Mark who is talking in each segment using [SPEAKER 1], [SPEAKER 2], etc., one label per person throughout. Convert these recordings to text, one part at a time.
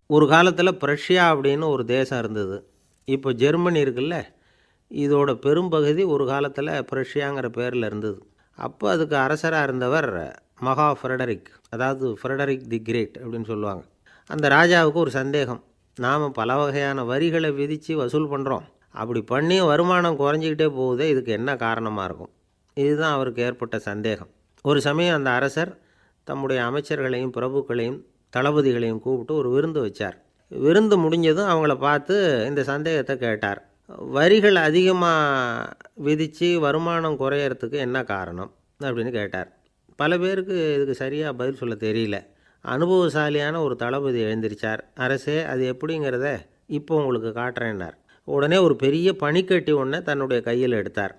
[SPEAKER 1] ஒரு காலத்தில் பிரஷ்யா அப்படின்னு ஒரு தேசம் இருந்தது. இப்போ ஜெர்மனி இருக்குல்ல, இதோட பெரும்பகுதி ஒரு காலத்தில் பிரஷ்யாங்கிற பேரில் இருந்தது. அப்போ அதுக்கு அரசராக இருந்தவர் மகா ஃப்ரெடரிக், அதாவது ஃப்ரெடரிக் தி கிரேட் அப்படின்னு சொல்லுவாங்க. அந்த ராஜாவுக்கு ஒரு சந்தேகம். நாம் பல வகையான வரிகளை விதித்து வசூல் பண்ணுறோம், அப்படி பண்ணி வருமானம் குறைஞ்சிக்கிட்டே போகுதே, இதுக்கு என்ன காரணமாக இருக்கும்? இதுதான் அவருக்கு ஏற்பட்ட சந்தேகம். ஒரு சமயம் அந்த அரசர் தம்முடைய அமைச்சர்களையும் பிரபுக்களையும் தளபதிகளையும் கூப்பிட்டு ஒரு விருந்து வச்சார். விருந்து முடிஞ்சதும் அவங்கள பார்த்து இந்த சந்தேகத்தை கேட்டார். வரிகள் அதிகமாக விதித்து வருமானம் குறையறதுக்கு என்ன காரணம் அப்படின்னு கேட்டார். பல பேருக்கு இதுக்கு சரியாக பதில் சொல்ல தெரியல. அனுபவசாலியான ஒரு தளபதி எழுந்திருச்சார். அரசே, அது எப்படிங்கிறத இப்போ உங்களுக்கு காட்டுறேன்னார். உடனே ஒரு பெரிய பனிக்கட்டி ஒன்றை தன்னுடைய கையில் எடுத்தார்.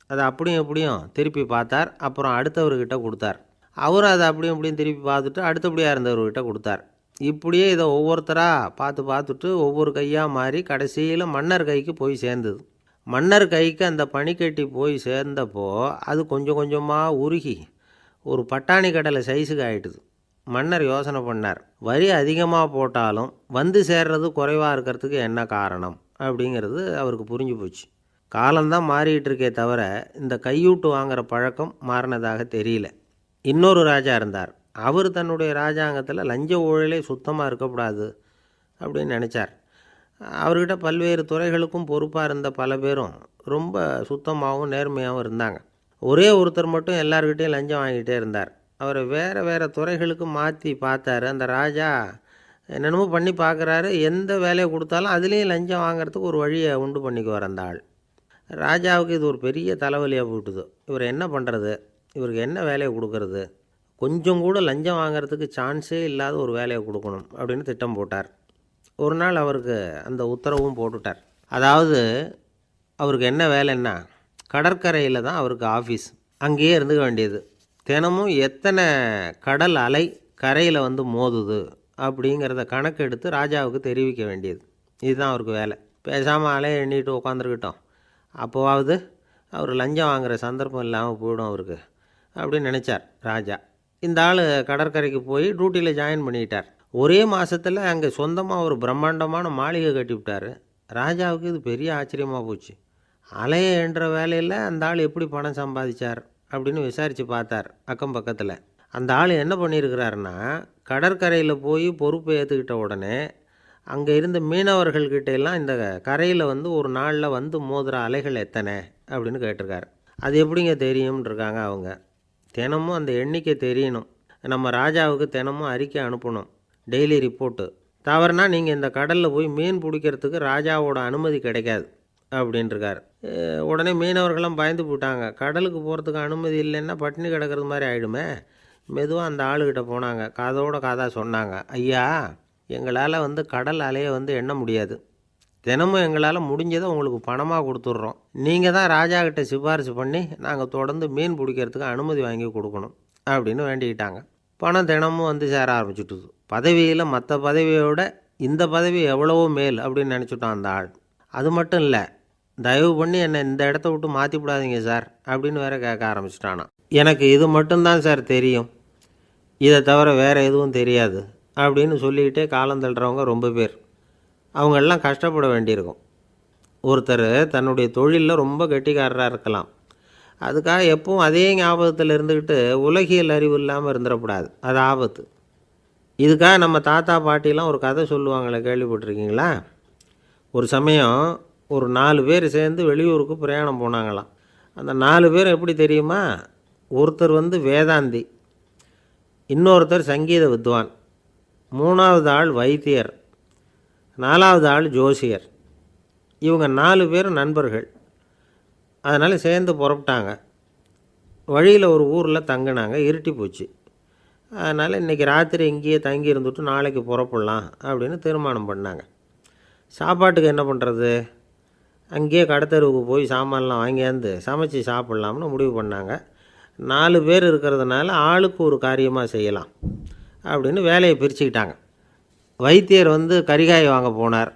[SPEAKER 1] அதை அப்படியும் எப்படியும் திருப்பி பார்த்தார். அப்புறம் அடுத்தவர்கிட்ட கொடுத்தார். அவரும் அதை அப்படியும் இப்படியும் திருப்பி பார்த்துட்டு அடுத்தபடியாக இருந்தவர்கிட்ட கொடுத்தார். இப்படியே இதை ஒவ்வொருத்தராக பார்த்துட்டு ஒவ்வொரு கையாக மாறி கடைசியில் மன்னர் கைக்கு போய் சேர்ந்தது. மன்னர் கைக்கு அந்த பனிக்கட்டி போய் சேர்ந்தப்போ அது கொஞ்சம் கொஞ்சமாக உருகி ஒரு பட்டாணி கடலை சைஸுக்கு ஆகிட்டுது. மன்னர் யோசனை பண்ணார், வரி அதிகமாக போட்டாலும் வந்து சேர்றது குறைவாக இருக்கிறதுக்கு என்ன காரணம் அப்படிங்கிறது அவருக்கு புரிஞ்சு போச்சு. காலம்தான் மாறிட்டு இருக்கே தவிர இந்த கையூட்டு வாங்குகிற பழக்கம் மாறினதாக தெரியல. இன்னொரு ராஜா இருந்தார். அவர் தன்னுடைய ராஜாங்கத்தில் லஞ்ச ஊழலே சுத்தமாக இருக்கக்கூடாது அப்படின்னு நினச்சார். அவர்கிட்ட பல்வேறு துறைகளுக்கும் பொறுப்பாக இருந்த பல பேரும் ரொம்ப சுத்தமாகவும் நேர்மையாகவும் இருந்தாங்க. ஒரே ஒருத்தர் மட்டும் எல்லார்கிட்டையும் லஞ்சம் வாங்கிட்டே இருந்தார். அவரை வேறு வேறு துறைகளுக்கு மாற்றி பார்த்தாரு. அந்த ராஜா என்னென்னமோ பண்ணி பார்க்குறாரு. எந்த வேலையை கொடுத்தாலும் அதுலேயும் லஞ்சம் வாங்கிறதுக்கு ஒரு வழியை உண்டு பண்ணிக்குவார் அந்த ஆள். ராஜாவுக்கு இது ஒரு பெரிய தலைவலியாக போட்டுது. இவர் என்ன பண்ணுறது? இவருக்கு என்ன வேலையை கொடுக்கறது? கொஞ்சம் கூட லஞ்சம் வாங்கிறதுக்கு சான்ஸே இல்லாத ஒரு வேலையை கொடுக்கணும் அப்படின்னு திட்டம் போட்டார். ஒரு நாள் அவருக்கு அந்த உத்தரவும் போட்டுட்டார். அதாவது அவருக்கு என்ன வேலைன்னா, கடற்கரையில் தான் அவருக்கு ஆஃபீஸ். அங்கேயே இருந்துக்க வேண்டியது. தினமும் எத்தனை கடல் அலை கரையில் வந்து மோதுது அப்படிங்கிறத கணக்கெடுத்து ராஜாவுக்கு தெரிவிக்க வேண்டியது. இதுதான் அவருக்கு வேலை. பேசாமல் அலையை எண்ணிட்டு உட்காந்துருக்கிட்டோம், அப்போவாவது அவர் லஞ்சம் வாங்குகிற சந்தர்ப்பம் இல்லாமல் போயிடும் அவருக்கு அப்படின்னு நினச்சார் ராஜா. இந்த ஆள் கடற்கரைக்கு போய் டியூட்டியில் ஜாயின் பண்ணிக்கிட்டார். ஒரே மாதத்தில் அங்கே சொந்தமாக ஒரு பிரம்மாண்டமான மாளிகை கட்டிவிட்டார். ராஜாவுக்கு இது பெரிய ஆச்சரியமாக போச்சு. அலையை என்ற வேலையில் அந்த ஆள் எப்படி பணம் சம்பாதிச்சார் அப்படின்னு விசாரித்து பார்த்தார் அக்கம் பக்கத்தில். அந்த ஆள் என்ன பண்ணியிருக்கிறாருன்னா, கடற்கரையில் போய் பொறுப்பை ஏற்றுக்கிட்ட உடனே அங்கே இருந்த மீனவர்கள்கிட்ட எல்லாம் இந்த கரையில் வந்து ஒரு நாளில் வந்து மோதுகிற அலைகள் எத்தனை அப்படின்னு கேட்டிருக்காரு. அது எப்படிங்க தெரியும்னு இருக்காங்க அவங்க. தினமும் அந்த எண்ணிக்கை தெரியணும். நம்ம ராஜாவுக்கு தினமும் அறிக்கை அனுப்பணும், டெய்லி ரிப்போர்ட்டு. தவறுனா நீங்கள் இந்த கடலில் போய் மீன் பிடிக்கிறதுக்கு ராஜாவோட அனுமதி கிடைக்காது அப்படின்ட்டுருக்காரு. உடனே மீனவர்கள்லாம் பயந்து போட்டாங்க. கடலுக்கு போகிறதுக்கு அனுமதி இல்லைன்னா பட்டினி கிடக்கிறது மாதிரி ஆகிடுமே. மெதுவாக அந்த ஆளுக்கிட்ட போனாங்க. காதோட காதாக சொன்னாங்க, ஐயா, எங்களால் வந்து கடல் அலையை வந்து எண்ண முடியாது. தினமும் எங்களால் முடிஞ்சதை உங்களுக்கு பணமாக கொடுத்துட்றோம். நீங்கள் தான் ராஜா கிட்ட சிபாரிசு பண்ணி நாங்கள் தொடர்ந்து மீன் பிடிக்கிறதுக்கு அனுமதி வாங்கி கொடுக்கணும் அப்படின்னு வேண்டிக்கிட்டாங்க. பணம் தினமும் வந்து சேர ஆரம்பிச்சுட்டுது. பதவியில் மற்ற பதவியோட இந்த பதவி எவ்வளவோ மேல் அப்படின்னு நினச்சிட்டான் அந்த ஆள். அது மட்டும் இல்லை, தயவு பண்ணி என்னை இந்த இடத்த விட்டு மாற்றி விடாதீங்க சார் அப்படின்னு வேற கேட்க ஆரம்பிச்சிட்டானா. எனக்கு இது மட்டும்தான் சார் தெரியும், இதை தவிர வேறு எதுவும் தெரியாது அப்படின்னு சொல்லிக்கிட்டே காலம் தள்ளுறவங்க ரொம்ப பேர். அவங்களெல்லாம் கஷ்டப்பட வேண்டியிருக்கும். ஒருத்தர் தன்னுடைய தொழிலில் ரொம்ப கெட்டிக்காரராக இருக்கலாம். அதுக்காக எப்பவும் அதே ஞாபகத்தில் இருந்துக்கிட்டு உலகியல் அறிவு இல்லாமல் இருந்துடக்கூடாது. அது ஆபத்து. இதுக்காக நம்ம தாத்தா பாட்டிலாம் ஒரு கதை சொல்லுவாங்களே, கேள்விப்பட்டிருக்கீங்களா? ஒரு சமயம் ஒரு 4 பேர் சேர்ந்து வெளியூருக்கு பிரயாணம் போனாங்களாம். அந்த 4 பேர் எப்படி தெரியுமா? ஒருத்தர் வந்து வேதாந்தி, இன்னொருத்தர் சங்கீத வித்வான், 3வது ஆள் வைத்தியர், 4வது ஆள் ஜோசியர். இவங்க 4 பேரும் நண்பர்கள். அதனால் சேர்ந்து புறப்பட்டாங்க. வழியில் ஒரு ஊரில் தங்கினாங்க. இருட்டி போச்சு. அதனால் இன்றைக்கி ராத்திரி இங்கேயே தங்கி இருந்துட்டு நாளைக்கு புறப்படலாம் அப்படின்னு தீர்மானம் பண்ணாங்க. சாப்பாட்டுக்கு என்ன பண்ணுறது? அங்கேயே கடத்தெருவுக்கு போய் சாமான்லாம் வாங்கியாந்து சமைச்சி சாப்பிட்லாம்னு முடிவு பண்ணாங்க. 4 பேர் இருக்கிறதுனால ஆளுக்கு ஒரு காரியமாக செய்யலாம் அப்படின்னு வேலையை பிரிச்சுக்கிட்டாங்க. வைத்தியர் வந்து கரிகாய் வாங்க போனார்,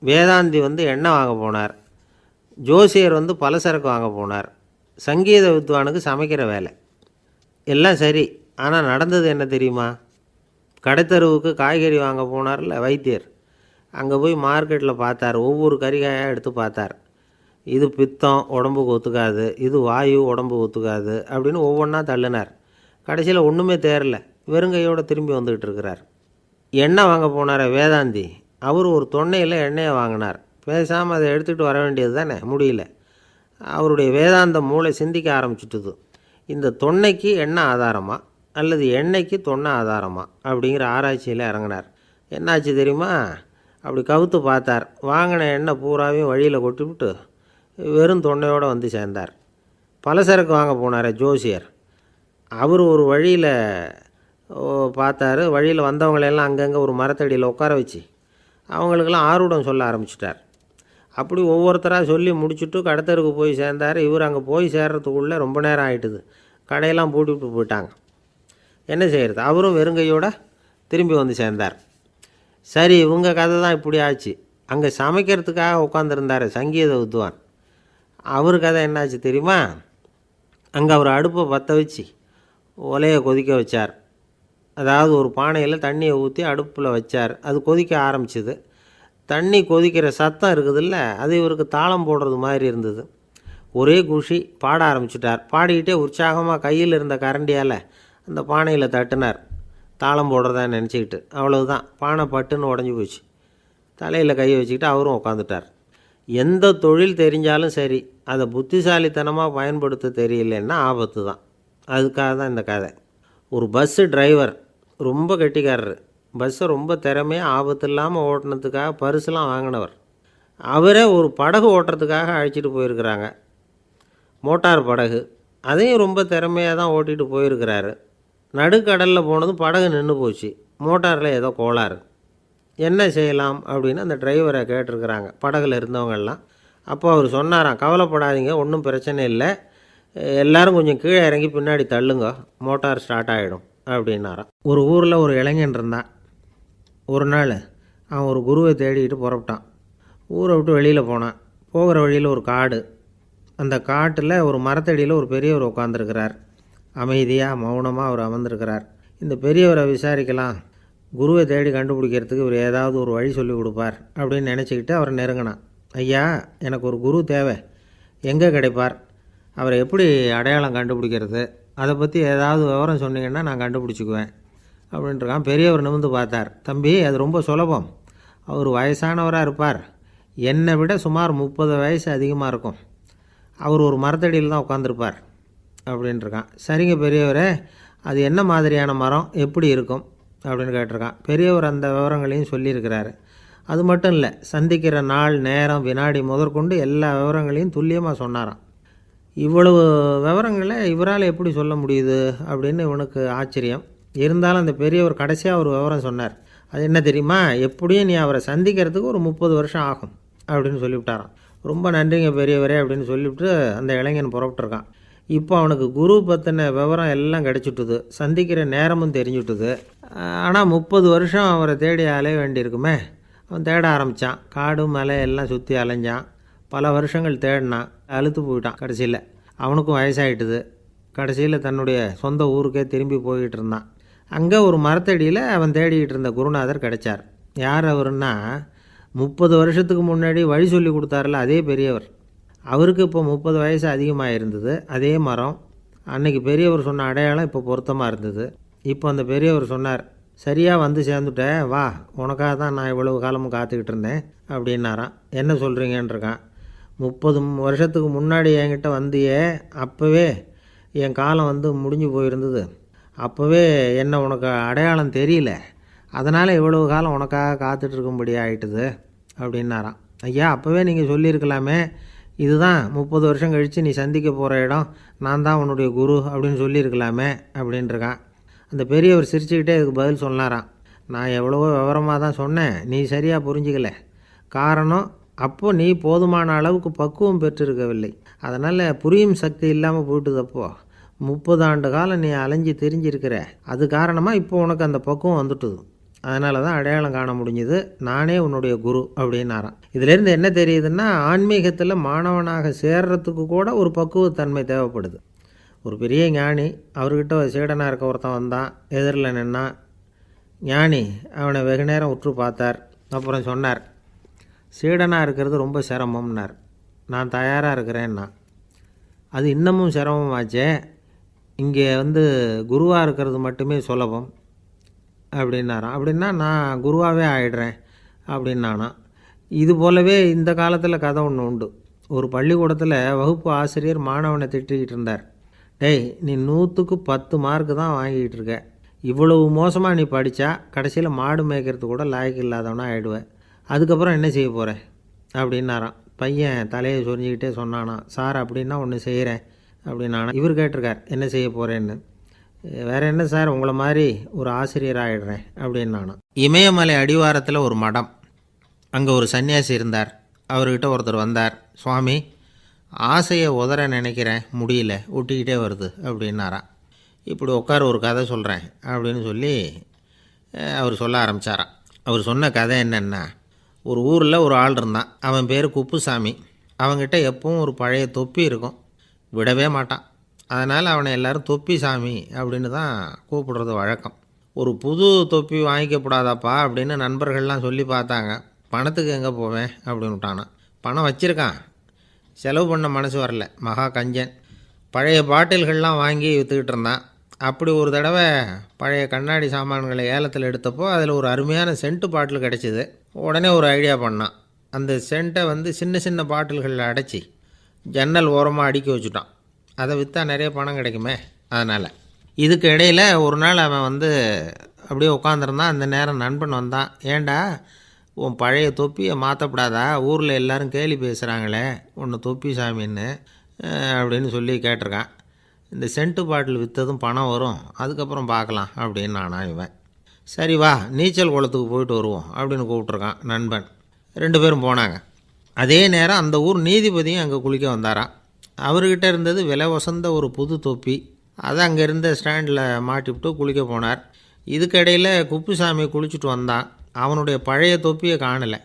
[SPEAKER 1] வேதாந்தி வந்து எண்ணெய் வாங்க போனார், ஜோசியர் வந்து பலசரக்கு வாங்க போனார், சங்கீத வித்வானுக்கு சமைக்கிற வேலை. எல்லாம் சரி. ஆனால் நடந்தது என்ன தெரியுமா? கடைத்தெருவுக்கு காய்கறி வாங்க போனார்ல வைத்தியர், அங்கே போய் மார்க்கெட்டில் பார்த்தார். ஒவ்வொரு கறிகாயாக எடுத்து பார்த்தார். இது பித்தம், உடம்புக்கு ஒத்துக்காது, இது வாயு, உடம்புக்கு ஒத்துக்காது அப்படின்னு ஒவ்வொன்றா தள்ளினார். கடைசியில் ஒன்றுமே தேரல, வெறுங்கையோடு திரும்பி வந்துக்கிட்டு இருக்கிறார். எண்ணெய் வாங்க போனார் வேதாந்தி, அவர் ஒரு தொன்னையில் எண்ணெயை வாங்கினார். பேசாமல் அதை எடுத்துகிட்டு வர வேண்டியது தானே, முடியல. அவருடைய வேதாந்த மூளை சிந்திக்க ஆரம்பிச்சுட்டுது. இந்த தொன்னைக்கு எண்ணெய் ஆதாரமா அல்லது எண்ணெய்க்கு தொன்னை ஆதாரமா அப்படிங்கிற ஆராய்ச்சியில் இறங்கினார். என்னாச்சு தெரியுமா? அப்படி கவுத்து பார்த்தார். வாங்கின எண்ணெய் பூராவையும் வழியில் கொட்டிவிட்டு வெறும் தொன்னையோடு வந்து சேர்ந்தார். பலசரக்கு வாங்க போனார் ஜோசியர். அவர் ஒரு வழியில் பார்த்தாரு. வழியில் வந்தவங்களெல்லாம் அங்கங்கே ஒரு மரத்தடியில் உட்கார வச்சு அவங்களுக்கெல்லாம் ஆர்வம் சொல்ல ஆரம்பிச்சிட்டார். அப்படி ஒவ்வொருத்தராக சொல்லி முடிச்சுட்டு கடைத்தருக்கு போய் சேர்ந்தார். இவர் அங்கே போய் சேர்றதுக்குள்ளே ரொம்ப நேரம் ஆகிட்டுது. கடையெல்லாம் பூட்டிவிட்டு போயிட்டாங்க. என்ன செய்கிறது? அவரும் வெறுங்கையோடு திரும்பி வந்து சேர்ந்தார். சரி, இவங்க கதை தான் இப்படி ஆச்சு. அங்கே சமைக்கிறதுக்காக உட்காந்துருந்தார் சங்கீத வித்வான். அவர் கதை என்னாச்சு தெரியுமா? அங்கே அவர் அடுப்பை பற்ற வச்சு ஒலையை கொதிக்க வச்சார். அதாவது ஒரு பானையில் தண்ணியை ஊற்றி அடுப்பில் வச்சார். அது கொதிக்க ஆரம்பிச்சிது. தண்ணி கொதிக்கிற சத்தம் இருக்குதுல்ல, அது இவருக்கு தாளம் போடுறது மாதிரி இருந்தது. ஒரே குஷி, பாட ஆரம்பிச்சிட்டார். பாடிக்கிட்டே உற்சாகமாக கையில் இருந்த கரண்டியால் அந்த பானையில் தட்டினார், தாளம் போடுறதா நினச்சிக்கிட்டு. அவ்வளவுதான், பானை பட்டுன்னு உடஞ்சி போச்சு. தலையில் கையை வச்சுக்கிட்டு அவரும் உட்காந்துட்டார். எந்த தொழில் தெரிஞ்சாலும் சரி, அதை புத்திசாலித்தனமாக பயன்படுத்த தெரியலன்னா ஆபத்து தான். அதுக்காக தான் இந்த கதை. ஒரு பஸ்ஸு டிரைவர் ரொம்ப கெட்டிக்காரரு. பஸ்ஸை ரொம்ப திறமையாக ஆபத்து இல்லாமல் ஓட்டினதுக்காக பரிசுலாம் வாங்கினவர். அவரே ஒரு படகு ஓட்டுறதுக்காக அழைச்சிட்டு போயிருக்கிறாங்க, மோட்டார் படகு. அதையும் ரொம்ப திறமையாக தான் ஓட்டிகிட்டு போயிருக்கிறாரு. நடுக்கடலில் போனதும் படகு நின்று போச்சு. மோட்டாரில் ஏதோ கோளாறு. என்ன செய்யலாம் அப்படின்னு அந்த டிரைவரை கேட்டிருக்கிறாங்க படகுல இருந்தவங்கெல்லாம். அப்போ அவர் சொன்னாராம், கவலைப்படாதீங்க, ஒன்றும் பிரச்சனை இல்லை, எல்லோரும் கொஞ்சம் கீழே இறங்கி பின்னாடி தள்ளுங்க, மோட்டார் ஸ்டார்ட் ஆகிடும் அப்படின்னாராம். ஒரு ஊரில் ஒரு இளைஞன் இருந்தான். ஒரு நாள் அவன் ஒரு குருவை தேடிக்கிட்டு புறப்பட்டான். ஊரை விட்டு வெளியில் போனான். போகிற வழியில் ஒரு காடு. அந்த காட்டில் ஒரு மரத்தடியில் ஒரு பெரியவர் உட்காந்துருக்கிறார். அமைதியாக மௌனமாக அவர் அமர்ந்திருக்கிறார். இந்த பெரியவரை விசாரிக்கலாம், குருவை தேடி கண்டுபிடிக்கிறதுக்கு இவர் ஏதாவது ஒரு வழி சொல்லி கொடுப்பார் அப்படின்னு நினச்சிக்கிட்டு அவரை நெருங்கினான். ஐயா, எனக்கு ஒரு குரு தேவை, எங்கே கிடைப்பார்? அவரை எப்படி அடையாளம் கண்டுபிடிக்கிறது? அதை பற்றி ஏதாவது விவரம் சொன்னீங்கன்னா நான் கண்டுபிடிச்சிக்குவேன் அப்படின்ட்டுருக்கான். பெரியவர் நிமிர்ந்து பார்த்தார். தம்பி, அது ரொம்ப சுலபம். அவர் வயசானவராக இருப்பார், என்னை விட சுமார் 30 வயசு அதிகமாக இருக்கும். அவர் ஒரு மரத்தடியில் தான் உட்காந்துருப்பார் அப்படின்ட்டுருக்கான். சரிங்க பெரியவரே, அது என்ன மாதிரியான மரம், எப்படி இருக்கும் அப்படின்னு கேட்டிருக்கான். பெரியவர் அந்த விவரங்களையும் சொல்லியிருக்கிறாரு. அது மட்டும் இல்லை, சந்திக்கிற நாள், நேரம், வினாடி முதற்கொண்டு எல்லா விவரங்களையும் துல்லியமாக சொன்னாராம். இவ்வளவு விவரங்களை இவரால் எப்படி சொல்ல முடியுது அப்படின்னு இவனுக்கு ஆச்சரியம். இருந்தாலும் அந்த பெரியவர் கடைசியாக ஒரு விவரம் சொன்னார். அது என்ன தெரியுமா? எப்படியும் நீ அவரை சந்திக்கிறதுக்கு ஒரு 30 வருஷம் ஆகும் அப்படின்னு சொல்லிவிட்டாராம். ரொம்ப நன்றிங்க பெரியவரே அப்படின்னு சொல்லிவிட்டு அந்த இளைஞன் புறப்பட்டுருக்கான். இப்போ அவனுக்கு குரு பற்றின விவரம் எல்லாம் கிடச்சிட்டுது, சந்திக்கிற நேரமும் தெரிஞ்சுட்டுது. ஆனால் 30 வருஷம் அவரை தேடி அலைய வேண்டியிருக்குமே. அவன் தேட ஆரம்பித்தான். காடு மலை எல்லாம் சுற்றி அலைஞ்சான். பல வருஷங்கள் தேடினான், அழுத்து போயிட்டான். கடைசியில் அவனுக்கும் வயசாகிட்டுது. கடைசியில் தன்னுடைய சொந்த ஊருக்கே திரும்பி போய்கிட்டு இருந்தான். அங்கே ஒரு மரத்தடியில் அவன் தேடிக்கிட்டு இருந்த குருநாதர் கிடைச்சார். யார் அவருன்னா, 30 வருஷத்துக்கு முன்னாடி வழி சொல்லி கொடுத்தாருல அதே பெரியவர். அவருக்கு இப்போ 30 வயசு அதிகமாக இருந்தது. அதே மரம். அன்னைக்கு பெரியவர் சொன்ன அடையாளம் இப்போ பொருத்தமாக இருந்தது. இப்போ அந்த பெரியவர் சொன்னார், சரியாக வந்து சேர்ந்துட்டேன், வா, உனக்காக தான் நான் இவ்வளவு காலமும் காத்துக்கிட்டு இருந்தேன் அப்படின்னாராம். என்ன சொல்கிறீங்கன்றிருக்கான். 30 வருஷத்துக்கு முன்னாடி என்கிட்ட வந்தியே, அப்போவே என் காலம் வந்து முடிஞ்சு போயிருந்தது. அப்போவே என்ன உனக்கு அடையாளம் தெரியல, அதனால் இவ்வளவு காலம் உனக்காக காத்துட்ருக்கும்படி ஆகிட்டுது அப்படின்னாராம். ஐயா, அப்போவே நீங்கள் சொல்லியிருக்கலாமே, இதுதான் 30 வருஷம் கழித்து நீ சந்திக்க போகிற இடம், நான் தான் உன்னுடைய குரு அப்படின்னு சொல்லியிருக்கலாமே அப்படின்ட்டுருக்கான். அந்த பெரியவர் சிரிச்சுக்கிட்டே இதுக்கு பதில் சொன்னாராம். நான் எவ்வளவோ விவரமாக தான் சொன்னேன், நீ சரியாக புரிஞ்சிக்கல. காரணம், அப்போ நீ போதுமான அளவுக்கு பக்குவம் பெற்றிருக்கவில்லை. அதனால் புரியும் சக்தி இல்லாமல் போயிட்டுதப்போ 30 ஆண்டு காலம் நீ அலைஞ்சி தெரிஞ்சிருக்கிற. அது காரணமாக இப்போ உனக்கு அந்த பக்குவம் வந்துட்டுது. அதனால தான் அடையாளம் காண முடிஞ்சுது, நானே உன்னுடைய குரு அப்படின்னாராம். இதிலேருந்து என்ன தெரியுதுன்னா, ஆன்மீகத்தில் மாணவனாக சேர்றதுக்கு கூட ஒரு பக்குவத்தன்மை தேவைப்படுது. ஒரு பெரிய ஞானி, அவர்கிட்ட சீடனாக இருக்க ஒருத்தன் வந்தான், எதிரில் நின்னான். ஞானி அவனை வெகு நேரம் உற்று பார்த்தார். அப்புறம் சொன்னார், சீடனாக இருக்கிறது ரொம்ப சிரமம்னார். நான் தயாராக இருக்கிறேன்னா. அது இன்னமும் சிரமமாச்சே, இங்கே குருவாக இருக்கிறது மட்டுமே சுலபம் அப்படின்னாராம். அப்படின்னா நான் குருவாகவே ஆயிடுறேன் அப்படின்னானா. இது போலவே இந்த காலத்தில் கதை ஒன்று உண்டு. ஒரு பள்ளிக்கூடத்தில் வகுப்பு ஆசிரியர் மாணவனை திட்டிக்கிட்டு இருந்தார். டேய், நீ 100க்கு 10 மார்க்கு தான் வாங்கிக்கிட்டு இருக்க. இவ்வளவு மோசமாக நீ படித்தா கடைசியில் மாடு மேய்க்கிறது கூட லாய்க்கு இல்லாதவனா ஆகிடுவேன். அதுக்கப்புறம் என்ன செய்ய போகிறேன் அப்படின்னாராம். பையன் தலையை சொரிஞ்சிக்கிட்டே சொன்னானா, சார் அப்படின்னா ஒன்று செய்கிறேன் அப்படின்னானா. இவர் கேட்டிருக்கார், என்ன செய்ய போகிறேன்னு. வேறு என்ன சார், உங்களை மாதிரி ஒரு ஆசிரியர் ஆகிடுறேன் அப்படின்னானா. இமயமலை அடிவாரத்தில் ஒரு மடம். அங்கே ஒரு சன்னியாசி இருந்தார். அவர்கிட்ட ஒருத்தர் வந்தார். சுவாமி, ஆசையை உதற நினைக்கிறேன், முடியல, ஒட்டிக்கிட்டே வருது அப்படின்னாராம். இப்படி உட்கார, ஒரு கதை சொல்கிறேன் அப்படின்னு சொல்லி அவர் சொல்ல ஆரம்பித்தாராம். அவர் சொன்ன கதை என்னென்னா, ஒரு ஊரில் ஒரு ஆள் இருந்தான். அவன் பேர் குப்புசாமி. அவங்ககிட்ட எப்பவும் ஒரு பழைய தொப்பி இருக்கும், விடவே மாட்டான். அதனால் அவனை எல்லோரும் தொப்பி சாமி அப்படின்னு தான் கூப்பிடுறது வழக்கம். ஒரு புது தொப்பி வாங்கிக்கப்படாதாப்பா அப்படின்னு நண்பர்கள்லாம் சொல்லி பார்த்தாங்க. பணத்துக்கு எங்கே போவேன் அப்படின்னு விட்டானா. பணம் வச்சுருக்கான், செலவு பண்ண மனசு வரல. மகா கஞ்சன். பழைய பாட்டில்கள்லாம் வாங்கி விற்றுக்கிட்டு இருந்தான். அப்படி ஒரு தடவை பழைய கண்ணாடி சாமான்களை ஏலத்தில் எடுத்தப்போ அதில் ஒரு அருமையான சென்ட்டு பாட்டில் கிடச்சிது. உடனே ஒரு ஐடியா பண்ணான். அந்த சென்ட்டை சின்ன சின்ன பாட்டில்களில் அடைச்சி ஜன்னல் ஓரமாக அடுக்கி வச்சுட்டான். அதை விற்றா நிறைய பணம் கிடைக்குமே. அதனால் இதுக்கு இடையில் ஒரு நாள் அவன் அப்படியே உட்காந்துருந்தான். அந்த நேரம் நண்பன் வந்தான். ஏண்டா, உன் பழைய தொப்பியை மாற்றப்படாதா? ஊரில் எல்லோரும் கேலி பேசுகிறாங்களே உன்னை தொப்பி சாமின்னு அப்படின்னு சொல்லி கேட்டிருக்கான். இந்த சென்ட்டு பாட்டில் விற்றதும் பணம் வரும், அதுக்கப்புறம் பார்க்கலாம் அப்படின்னு நானா. இவன் சரி வா, நீச்சல் குளத்துக்கு போயிட்டு வருவோம் அப்படின்னு கூப்பிட்ருக்கான் நண்பன். 2 பேரும் போனாங்க. அதே நேரம் அந்த ஊர் நீதிபதியும் அங்கே குளிக்க வந்தாராம். அவர்கிட்ட இருந்தது விலை வசந்த ஒரு புது தொப்பி. அதை அங்கே இருந்த ஸ்டாண்டில் மாட்டிவிட்டு குளிக்க போனார். இதுக்கிடையில் குப்புசாமி குளிச்சுட்டு வந்தான். அவனுடைய பழைய தொப்பியை காணலை.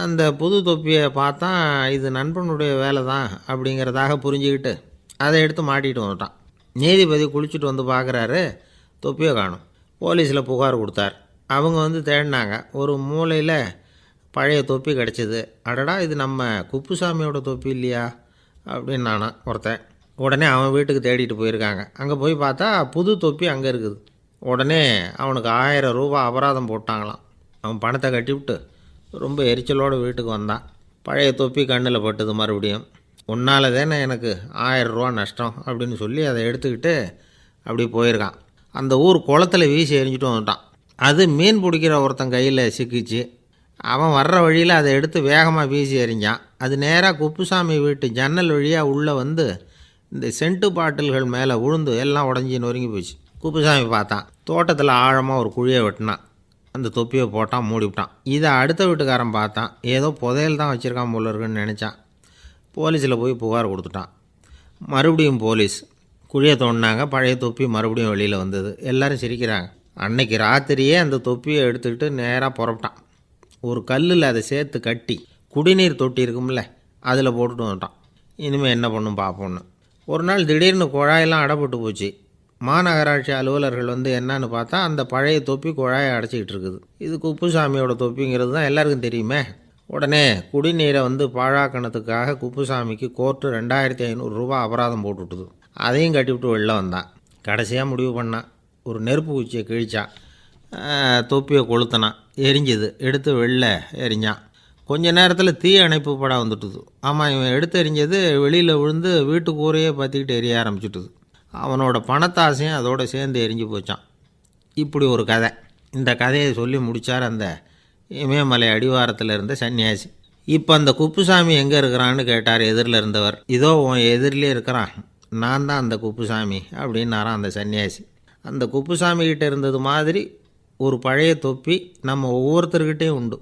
[SPEAKER 1] அந்த புது தொப்பியை பார்த்தா இது நண்பனுடைய வேலை தான் அப்படிங்கிறதாக புரிஞ்சுக்கிட்டு அதை எடுத்து மாட்டிகிட்டு வந்துட்டான். நீதிபதி குளிச்சுட்டு வந்து பார்க்குறாரு, தொப்பியை காணும். போலீஸில் புகார் கொடுத்தார். அவங்க தேடினாங்க. ஒரு மூலையில் பழைய தொப்பி கிடச்சிது. அடடா, இது நம்ம குப்புசாமியோட தொப்பி இல்லையா அப்படின்னு நானா ஒருத்தன். உடனே அவன் வீட்டுக்கு தேடிட்டு போயிருக்காங்க. அங்கே போய் பார்த்தா புது தொப்பி அங்கே இருக்குது. உடனே அவனுக்கு 1000 ரூபா அபராதம் போட்டாங்களாம். அவன் பணத்தை கட்டிவிட்டு ரொம்ப எரிச்சலோடு வீட்டுக்கு வந்தான். பழைய தொப்பி கண்ணில் பட்டுது. மறுபடியும், உன்னால் தானே எனக்கு 1000 ரூபா நஷ்டம் அப்படின்னு சொல்லி அதை எடுத்துக்கிட்டு அப்படி போயிருக்கான். அந்த ஊர் குளத்தில் வீசி எரிஞ்சிட்டு வந்துட்டான். அது மீன் பிடிக்கிற ஒருத்தன் கையில் சிக்கிச்சு. அவன் வர்ற வழியில் அதை எடுத்து வேகமாக வீசி எறிஞ்சான். அது நேராக குப்புசாமி வீட்டு ஜன்னல் வழியாக உள்ளே இந்த சென்ட்டு பாட்டில்கள் மேலே விழுந்து எல்லாம் உடஞ்சி நொறுங்கி போச்சு. குப்புசாமி பார்த்தான். தோட்டத்தில் ஆழமாக ஒரு குழியை வெட்டினான். அந்த தொப்பியை போட்டான், மூடிவிட்டான். இதை அடுத்த வீட்டுக்காரன் பார்த்தான். ஏதோ புதையல் தான் வச்சுருக்கான் போல இருக்குன்னு நினச்சான். போலீஸில் போய் புகார் கொடுத்துட்டான். மறுபடியும் போலீஸ் குழியை தோண்டினாங்க. பழைய தொப்பி மறுபடியும் வெளியில் வந்தது. எல்லோரும் சிரிக்கிறாங்க. அன்னைக்கு ராத்திரியே அந்த தொப்பியை எடுத்துக்கிட்டு நேராக புறப்பட்டான். ஒரு கல்லில் அதை சேர்த்து கட்டி குடிநீர் தொட்டி இருக்கும்ல, அதில் போட்டுட்டு வந்துட்டான். இனிமேல் என்ன பண்ணும் பார்ப்போன்னு. ஒரு நாள் திடீர்னு குழாயெல்லாம் அடைப்பட்டு போச்சு. மாநகராட்சி அலுவலர்கள் என்னன்னு பார்த்தா அந்த பழைய தொப்பி குழாயை அடைச்சிக்கிட்டு இருக்குது. இது குப்புசாமியோட தொப்பிங்கிறது தான் எல்லாருக்கும் தெரியுமே. உடனே குடிநீரை பாழாக்கணத்துக்காக குப்புசாமிக்கு கோர்ட்டு 2500 ரூபா அபராதம் போட்டுவிட்டுது. அதையும் கட்டிவிட்டு வெளில வந்தான். கடைசியாக முடிவு பண்ணான். ஒரு நெருப்பு குச்சியை கிழிச்சான். தொப்பியை கொளுத்தினான். எரிஞ்சுது. எடுத்து வெளில எரிஞ்சான். கொஞ்ச நேரத்தில் தீ அணைப்பு படம் வந்துட்டுது. ஆமாம், இவன் எடுத்து எரிஞ்சது வெளியில் விழுந்து வீட்டு கூரையே பற்றிக்கிட்டு எரிய ஆரம்பிச்சுட்டுது. அவனோட பணத்தாசையும் அதோடு சேர்ந்து எரிஞ்சு போச்சான். இப்படி ஒரு கதை. இந்த கதையை சொல்லி முடித்தார் அந்த இமயமலை அடிவாரத்தில் இருந்த சன்னியாசி. இப்போ அந்த குப்புசாமி எங்கே இருக்கிறான்னு கேட்டார் எதிரில் இருந்தவர். இதோ உன் எதிரிலே இருக்கிறான், நான் தான் அந்த குப்புசாமி அப்படின்னாரான் அந்த சன்னியாசி. அந்த குப்புசாமிகிட்ட இருந்தது மாதிரி ஒரு பழைய தொப்பி நம்ம ஒவ்வொருத்தர்கிட்டையும் உண்டு.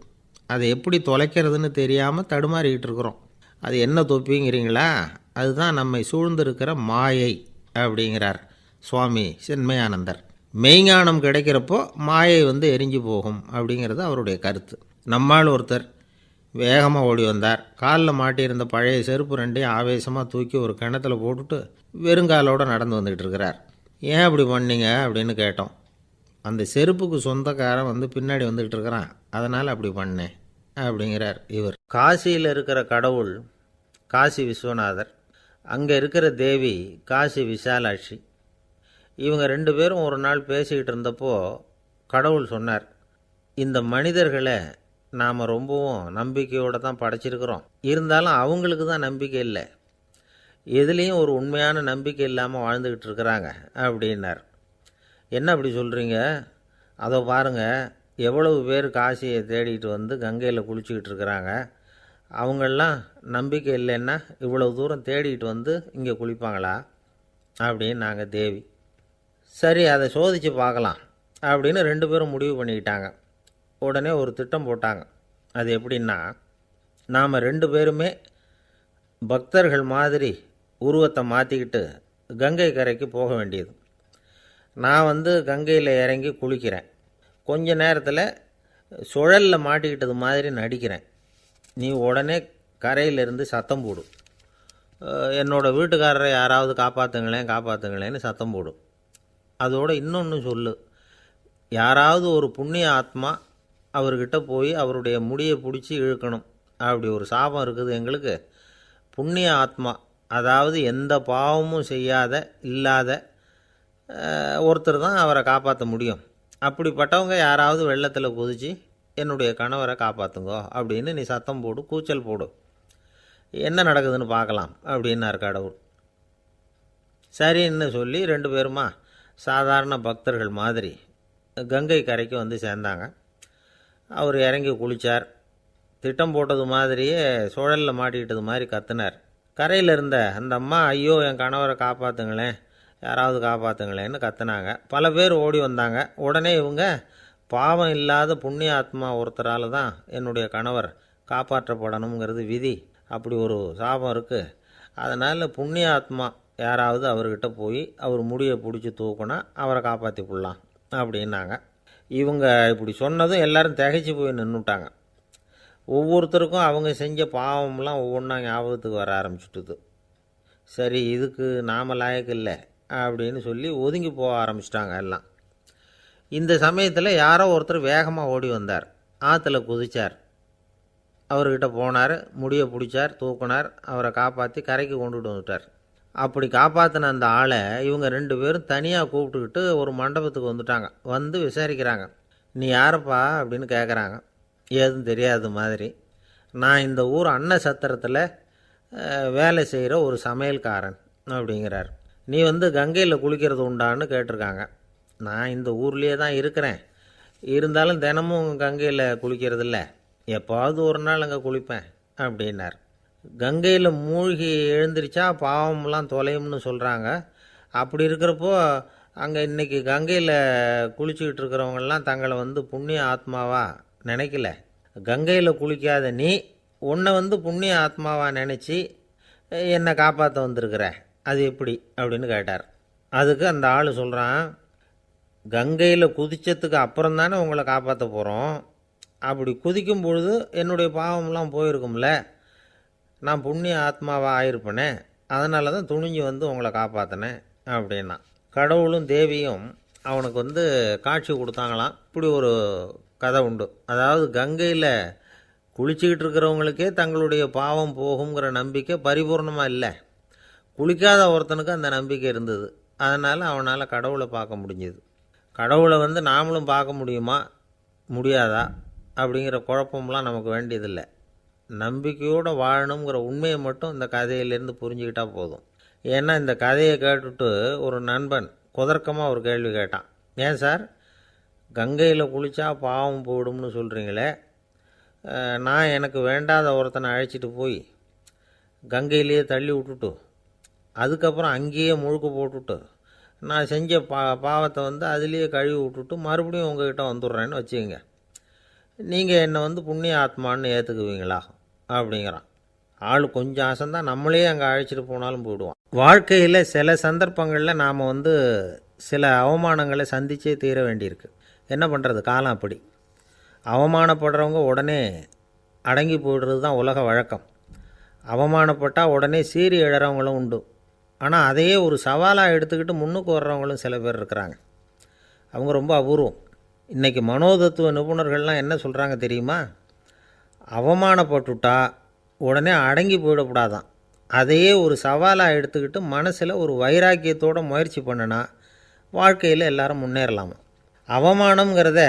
[SPEAKER 1] அதை எப்படி தொலைக்கிறதுன்னு தெரியாமல் தடுமாறிக்கிட்டு இருக்கிறோம். அது என்ன தொப்பிங்கிறீங்களா? அதுதான் நம்மை சூழ்ந்திருக்கிற மாயை அப்படிங்கிறார் சுவாமி சின்மயானந்தர். மெய்ஞானம் கிடைக்கிறப்போ மாயை எரிஞ்சு போகும் அப்படிங்கிறது அவருடைய கருத்து. நம்மால் ஒருத்தர் வேகமாக ஓடி வந்தார். காலில் மாட்டியிருந்த பழைய செருப்பு 2ஐயும் ஆவேசமாக தூக்கி ஒரு கிணத்துல போட்டுட்டு வெறுங்காலோடு நடந்து வந்துக்கிட்டு இருக்கிறார். ஏன் அப்படி பண்ணீங்க அப்படின்னு கேட்டோம். அந்த செருப்புக்கு சொந்தக்காரன் வந்து பின்னாடி வந்துக்கிட்டு இருக்கிறான், அதனால் அப்படி பண்ணேன் அப்படிங்கிறார் இவர். காசியில் இருக்கிற கடவுள் காசி விஸ்வநாதர், அங்கே இருக்கிற தேவி காசி விசாலாட்சி. இவங்க 2 பேரும் ஒரு நாள் பேசிக்கிட்டு இருந்தப்போ கடவுள் சொன்னார், இந்த மனிதர்களை நாம் ரொம்பவும் நம்பிக்கையோடு தான் படைச்சிருக்கிறோம், இருந்தாலும் அவங்களுக்கு தான் நம்பிக்கை இல்லை, எதுலேயும் ஒரு உண்மையான நம்பிக்கை இல்லாமல் வாழ்ந்துக்கிட்டு இருக்கிறாங்க அப்படின்னார். என்ன அப்படி சொல்கிறீங்க? அதை பாருங்கள், எவ்வளவு பேர் காசியை தேடிட்டு வந்து கங்கையில் குளிச்சுக்கிட்டு இருக்கிறாங்க, அவங்களெலாம் நம்பிக்கை இல்லைன்னா இவ்வளவு தூரம் தேடிட்டு வந்து இங்கே குளிப்பாங்களா அப்படின்னு நாங்கள் தேவி. சரி, அதை சோதித்து பார்க்கலாம் அப்படின்னு 2 பேரும் முடிவு பண்ணிக்கிட்டாங்க. உடனே ஒரு திட்டம் போட்டாங்க. அது எப்படின்னா, நாம் 2 பேருமே பக்தர்கள் மாதிரி உருவத்தை மாற்றிக்கிட்டு கங்கை கரைக்கு போக வேண்டியது. நான் வந்து கங்கையில் இறங்கி குளிக்கிறேன், கொஞ்ச நேரத்தில் சுழலில் மாட்டிக்கிட்டது மாதிரி நடிக்கிறேன். நீ உடனே கரையிலிருந்து சத்தம் போடும், என்னோடய வீட்டுக்காரரை யாராவது காப்பாற்றுங்களேன்னு சத்தம் போடும். அதோடு இன்னொன்று சொல்லு, யாராவது ஒரு புண்ணிய ஆத்மா அவர்கிட்ட போய் அவருடைய முடியை பிடிச்சி இழுக்கணும், அப்படி ஒரு சாபம் இருக்குது எங்களுக்கு. புண்ணிய ஆத்மா, அதாவது எந்த பாவமும் செய்யாத இல்லாத ஒருத்தர் தான் அவரை காப்பாற்ற முடியும். அப்படிப்பட்டவங்க யாராவது வெள்ளத்தில் குதித்து என்னுடைய கணவரை காப்பாற்றுங்கோ அப்படின்னு நீ சத்தம் போடு, கூச்சல் போடு, என்ன நடக்குதுன்னு பார்க்கலாம் அப்படின்னார் கடவுள். சரின்னு சொல்லி 2 பேருமா சாதாரண பக்தர்கள் மாதிரி கங்கை கரைக்கு வந்து சேர்ந்தாங்க. அவர் இறங்கி குளித்தார். திட்டம் போட்டது மாதிரியே சுழலில் மாட்டிக்கிட்டது மாதிரி கத்துனார். கரையில் இருந்த அந்த அம்மா, ஐயோ என் கணவரை காப்பாற்றுங்களேன், யாராவது காப்பாற்றுங்களேன்னு கத்துனாங்க. பல பேர் ஓடி வந்தாங்க. உடனே இவங்க, பாவம் இல்லாத புண்ணிய ஆத்மா ஒருத்தரால் தான் என்னுடைய கணவர் காப்பாற்றப்படணுங்கிறது விதி, அப்படி ஒரு சாபம் இருக்குது, அதனால் புண்ணிய ஆத்மா யாராவது அவர்கிட்ட போய் அவர் முடியை பிடிச்சி தூக்குனா அவரை காப்பாற்றி போடலாம் அப்படின்னாங்க. இவங்க இப்படி சொன்னதும் எல்லோரும் திகைச்சு போய் நின்றுட்டாங்க. ஒவ்வொருத்தருக்கும் அவங்க செஞ்ச பாவம்லாம் ஒவ்வொன்றா ஞாபகத்துக்கு வர ஆரம்பிச்சுட்டுது. சரி, இதுக்கு நாம் லாயக்கு இல்லை அப்படின்னு சொல்லி ஒதுங்கி போக ஆரம்பிச்சிட்டாங்க எல்லாம். இந்த சமயத்தில் யாரோ ஒருத்தர் வேகமாக ஓடி வந்தார், ஆற்றுல குதித்தார். அவர்கிட்ட போனார், முடியை பிடிச்சார், தூக்குனார், அவரை காப்பாற்றி கரைக்கு கொண்டுட்டு வந்துட்டார். அப்படி காப்பாற்றின அந்த ஆளை இவங்க 2 பேரும் தனியாக கூப்பிட்டுக்கிட்டு ஒரு மண்டபத்துக்கு வந்துட்டாங்க. வந்து விசாரிக்கிறாங்க. நீ யாரப்பா அப்படின்னு கேட்குறாங்க. ஏதும் தெரியாத மாதிரி. நான் இந்த ஊர் அன்ன சத்திரத்தில் வேலை செய்கிற ஒரு சமையல்காரன் அப்படிங்கிறார். நீ வந்து கங்கையில் குளிக்கிறது உண்டான்னு கேட்டிருக்காங்க. நான் இந்த ஊர்லேயே தான் இருக்கிறேன், இருந்தாலும் தினமும் கங்கையில் குளிக்கிறதில்ல, எப்போவாவது ஒரு நாள் அங்கே குளிப்பேன் அப்படின்னார். கங்கையில் மூழ்கி எழுந்திரிச்சா பாவம்லாம் தொலையும்னு சொல்கிறாங்க. அப்படி இருக்கிறப்போ அங்கே இன்றைக்கி கங்கையில் குளிச்சுக்கிட்டு இருக்கிறவங்கெல்லாம் தங்களை வந்து புண்ணிய ஆத்மாவாக நினைக்கல. கங்கையில் குளிக்காத நீ உன்னை வந்து புண்ணிய ஆத்மாவாக நினச்சி என்னை காப்பாற்ற வந்திருக்கிற, அது எப்படி அப்படின்னு கேட்டார். அதுக்கு அந்த ஆள் சொல்கிறான், கங்கையில் குதித்ததுக்கு அப்புறம் தானே உங்களை காப்பாற்ற போகிறோம், அப்படி குதிக்கும் பொழுது என்னுடைய பாவம்லாம் போயிருக்கும்ல, நான் புண்ணிய ஆத்மாவாக ஆயிருப்பேனே, அதனால தான் துணிஞ்சு வந்து உங்களை காப்பாற்றினேன் அப்படின்னா. கடவுளும் தேவியும் அவனுக்கு வந்து காட்சி கொடுத்தாங்களாம். இப்படி ஒரு கதை உண்டு. அதாவது கங்கையில் குளிச்சுக்கிட்டு இருக்கிறவங்களுக்கே தங்களுடைய பாவம் போகுங்கிற நம்பிக்கை பரிபூர்ணமாக இல்லை, குளிக்காத ஒருத்தனுக்கு அந்த நம்பிக்கை இருந்தது. அதனால் அவனால் கடவுளை பார்க்க முடிஞ்சுது. கடவுளை வந்து நாமளும் பார்க்க முடியுமா முடியாதா அப்படிங்கிற குழப்பம்லாம் நமக்கு வேண்டியதில்லை. நம்பிக்கையோடு வாழணுங்கிற உண்மையை மட்டும் இந்த கதையிலேருந்து புரிஞ்சுக்கிட்டால் போதும். ஏன்னா இந்த கதையை கேட்டுட்டு ஒரு நண்பன் குதர்க்கமாக ஒரு கேள்வி கேட்டான். ஏன் சார், கங்கையில் குளித்தா பாவம் போயிடும்னு சொல்கிறீங்களே, நான் எனக்கு வேண்டாத ஒருத்தனை அழைச்சிட்டு போய் கங்கையிலேயே தள்ளி விட்டுட்டு அதுக்கப்புறம் அங்கேயே முழுக்க போட்டுட்டு நான் செஞ்ச பாவத்தை வந்து அதுலேயே கழுவி விட்டுட்டு மறுபடியும் உங்ககிட்ட வந்துடுறேன்னு வச்சுக்கோங்க, நீங்கள் என்னை வந்து புண்ணிய ஆத்மான்னு ஏற்றுக்குவீங்களா அப்படிங்கிறான். ஆள் கொஞ்சம் ஆசைந்தான், நம்மளே அங்கே அழைச்சிட்டு போனாலும் போயிடுவான். வாழ்க்கையில் சில சந்தர்ப்பங்களில் நாம் வந்து சில அவமானங்களை சந்தித்தே தீர வேண்டியிருக்கு. என்ன பண்ணுறது, காலம் அப்படி. அவமானப்படுறவங்க உடனே அடங்கி போய்டுறது தான் உலக வழக்கம். அவமானப்பட்டால் உடனே சீறி எழறவங்களும் உண்டு. ஆனால் அதையே ஒரு சவாலாக எடுத்துக்கிட்டு முன்னுக்கு வர்றவங்களும் சில பேர் இருக்கிறாங்க. அவங்க ரொம்ப அபூர்வம். இன்றைக்கி மனோதத்துவ நிபுணர்கள்லாம் என்ன சொல்கிறாங்க தெரியுமா? அவமானப்பட்டுட்டா உடனே அடங்கி போயிடக்கூடாதான். அதையே ஒரு சவாலாக எடுத்துக்கிட்டு மனசில் ஒரு வைராக்கியத்தோடு முயற்சி பண்ணினா வாழ்க்கையில் எல்லாரும் முன்னேறலாமா. அவமானங்கிறத